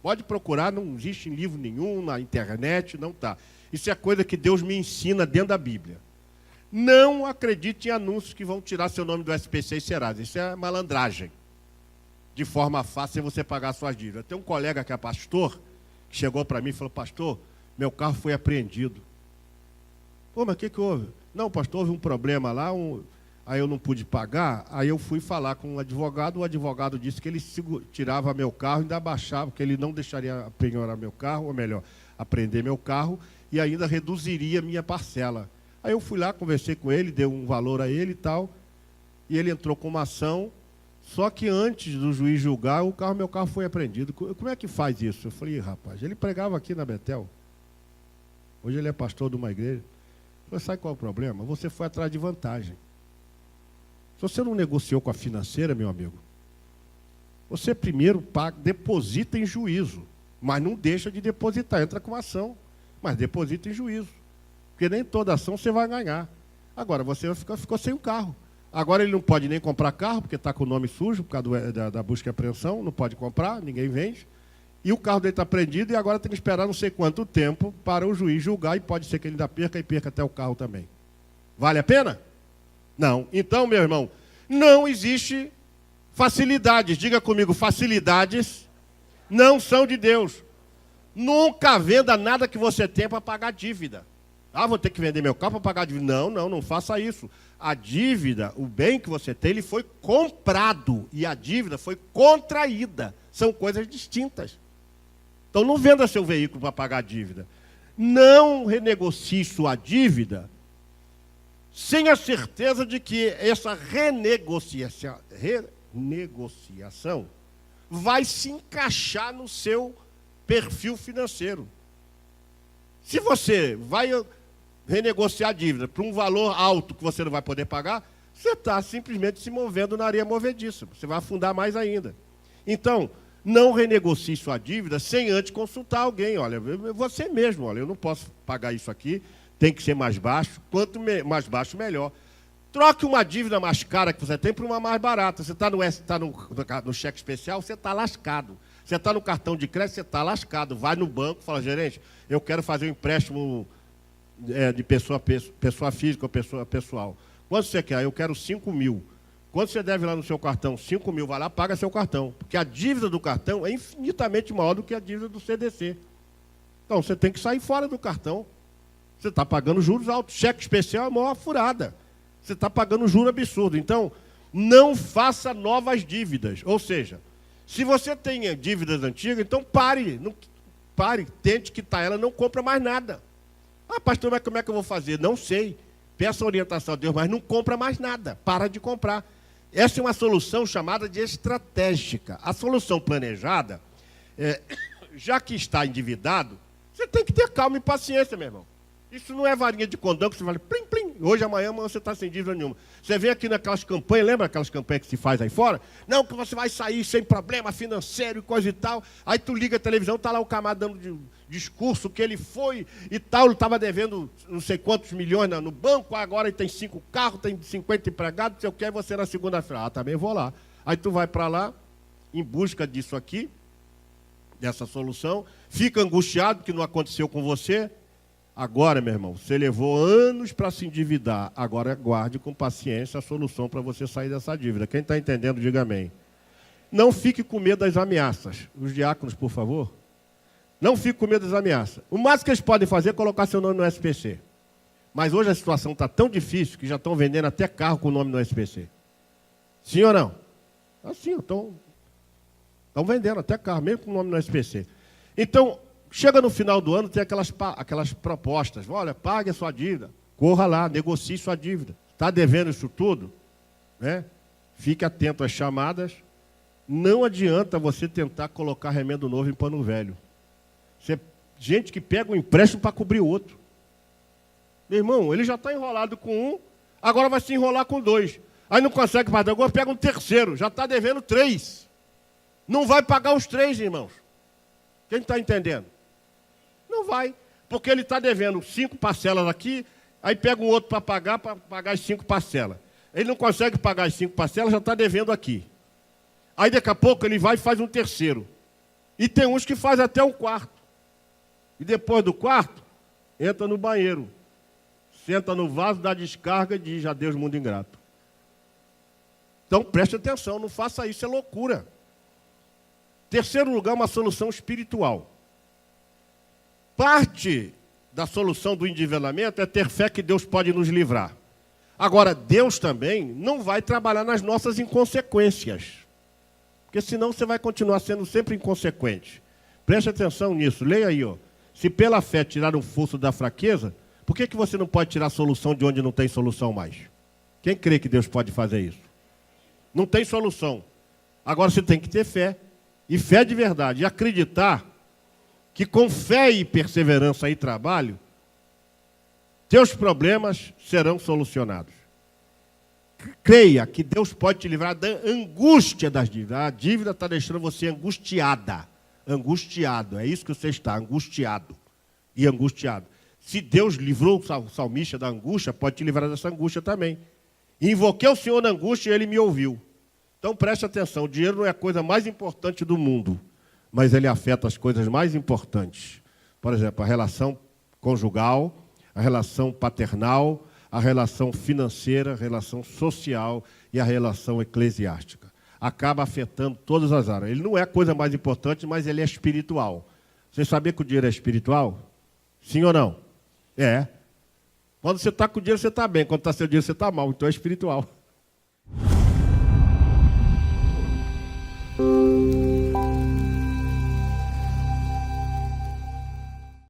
S2: Pode procurar, não existe em livro nenhum, na internet, não está. Isso é coisa que Deus me ensina dentro da Bíblia. Não acredite em anúncios que vão tirar seu nome do SPC e Serasa. Isso é malandragem. De forma fácil, sem você pagar suas dívidas. Tem um colega que é pastor, que chegou para mim e falou, pastor, meu carro foi apreendido. Pô, mas o que houve? Não, pastor, houve um problema lá, aí eu não pude pagar, aí eu fui falar com o advogado disse que ele tirava meu carro e ainda abaixava, que ele não deixaria penhorar meu carro, ou melhor, apreender meu carro, e ainda reduziria minha parcela. Aí eu fui lá, conversei com ele, dei um valor a ele e tal, e ele entrou com uma ação, só que antes do juiz julgar, meu carro foi apreendido. Como é que faz isso? Eu falei, rapaz, ele pregava aqui na Betel. Hoje ele é pastor de uma igreja. Eu falei, sabe qual é o problema? Você foi atrás de vantagem. Se você não negociou com a financeira, meu amigo, você primeiro deposita em juízo, mas não deixa de depositar. Entra com ação, mas deposita em juízo. Porque nem toda ação você vai ganhar. Agora, você ficou sem o carro. Agora ele não pode nem comprar carro, porque está com o nome sujo, por causa da busca e apreensão, não pode comprar, ninguém vende. E o carro dele está prendido e agora tem que esperar não sei quanto tempo para o juiz julgar, e pode ser que ele ainda perca e perca até o carro também. Vale a pena? Não. Então, meu irmão, não existe facilidades. Diga comigo, facilidades não são de Deus. Nunca venda nada que você tem para pagar dívida. Ah, vou ter que vender meu carro para pagar a dívida. Não faça isso. A dívida, o bem que você tem, ele foi comprado e a dívida foi contraída. São coisas distintas. Então não venda seu veículo para pagar a dívida. Não renegocie sua dívida sem a certeza de que essa renegociação vai se encaixar no seu perfil financeiro. Se você vai renegociar a dívida por um valor alto que você não vai poder pagar, você está simplesmente se movendo na areia movediça. Você vai afundar mais ainda. Então, não renegocie sua dívida sem antes consultar alguém. Olha, você mesmo, olha, eu não posso pagar isso aqui, tem que ser mais baixo. Quanto mais baixo, melhor. Troque uma dívida mais cara que você tem por uma mais barata. Você está no cheque especial, você está lascado. Você está no cartão de crédito, você está lascado. Vai no banco e fala, gerente, eu quero fazer um empréstimo de pessoa física ou pessoa pessoal. Quanto você quer? Eu quero 5 mil. Quanto você deve lá no seu cartão? 5 mil. Vai lá, paga seu cartão. Porque a dívida do cartão é infinitamente maior do que a dívida do CDC. Então, você tem que sair fora do cartão. Você está pagando juros altos. Cheque especial é a maior furada. Você está pagando juro absurdo. Então, não faça novas dívidas. Ou seja, se você tem dívidas antigas, então pare, tente quitar ela, não compra mais nada. Ah, pastor, mas como é que eu vou fazer? Não sei. Peça orientação a Deus, mas não compra mais nada. Para de comprar. Essa é uma solução chamada de estratégica. A solução planejada, já que está endividado, você tem que ter calma e paciência, meu irmão. Isso não é varinha de condão que você fala, plim, plim, hoje, amanhã você está sem dívida nenhuma. Você vem aqui naquelas campanhas, lembra aquelas campanhas que se faz aí fora? Não, que você vai sair sem problema financeiro e coisa e tal. Aí tu liga a televisão, está lá o camarada dando discurso que ele foi e tal, ele estava devendo não sei quantos milhões no banco, agora ele tem 5 carros, tem 50 empregados, se eu quero você na segunda-feira. Ah, também vou lá. Aí tu vai para lá, em busca disso aqui, dessa solução, fica angustiado que não aconteceu com você. Agora, meu irmão, você levou anos para se endividar. Agora aguarde com paciência a solução para você sair dessa dívida. Quem está entendendo, diga amém. Não fique com medo das ameaças. Os diáconos, por favor. Não fique com medo das ameaças. O máximo que eles podem fazer é colocar seu nome no SPC. Mas hoje a situação está tão difícil que já estão vendendo até carro com o nome no SPC. Sim ou não? Assim, estão vendendo até carro, mesmo com o nome no SPC. Então, chega no final do ano, tem aquelas propostas. Olha, pague a sua dívida, corra lá, negocie sua dívida. Está devendo isso tudo? Né? Fique atento às chamadas. Não adianta você tentar colocar remendo novo em pano velho. Gente que pega um empréstimo para cobrir o outro. Meu irmão, ele já está enrolado com um, agora vai se enrolar com 2. Aí não consegue pagar, agora pega um terceiro, já está devendo 3. Não vai pagar os 3, irmãos. Quem está entendendo? Não vai. Porque ele está devendo 5 parcelas aqui, aí pega um outro para pagar as 5 parcelas. Ele não consegue pagar as 5 parcelas, já está devendo aqui. Aí daqui a pouco ele vai e faz um terceiro. E tem uns que fazem até um quarto. E depois do quarto, entra no banheiro. Senta no vaso, dá descarga e diz adeus, mundo ingrato. Então preste atenção, não faça isso, é loucura. Terceiro lugar, uma solução espiritual. Parte da solução do endividamento é ter fé que Deus pode nos livrar. Agora, Deus também não vai trabalhar nas nossas inconsequências. Porque senão você vai continuar sendo sempre inconsequente. Preste atenção nisso, leia aí, ó. Se pela fé tirar um fosso da fraqueza, por que você não pode tirar a solução de onde não tem solução mais? Quem crê que Deus pode fazer isso? Não tem solução. Agora você tem que ter fé. E fé de verdade. E acreditar que com fé e perseverança e trabalho, teus problemas serão solucionados. Creia que Deus pode te livrar da angústia das dívidas. A dívida está deixando você angustiada. Angustiado. É isso que você está, angustiado. E angustiado. Se Deus livrou o salmista da angústia, pode te livrar dessa angústia também. Invoquei o Senhor na angústia e Ele me ouviu. Então preste atenção, o dinheiro não é a coisa mais importante do mundo, mas ele afeta as coisas mais importantes. Por exemplo, a relação conjugal, a relação paternal, a relação financeira, a relação social e a relação eclesiástica. Acaba afetando todas as áreas. Ele não é a coisa mais importante, mas ele é espiritual. Você sabia que o dinheiro é espiritual? Sim ou não? É. Quando você está com o dinheiro, você está bem. Quando está sem o dinheiro, você está mal. Então é espiritual.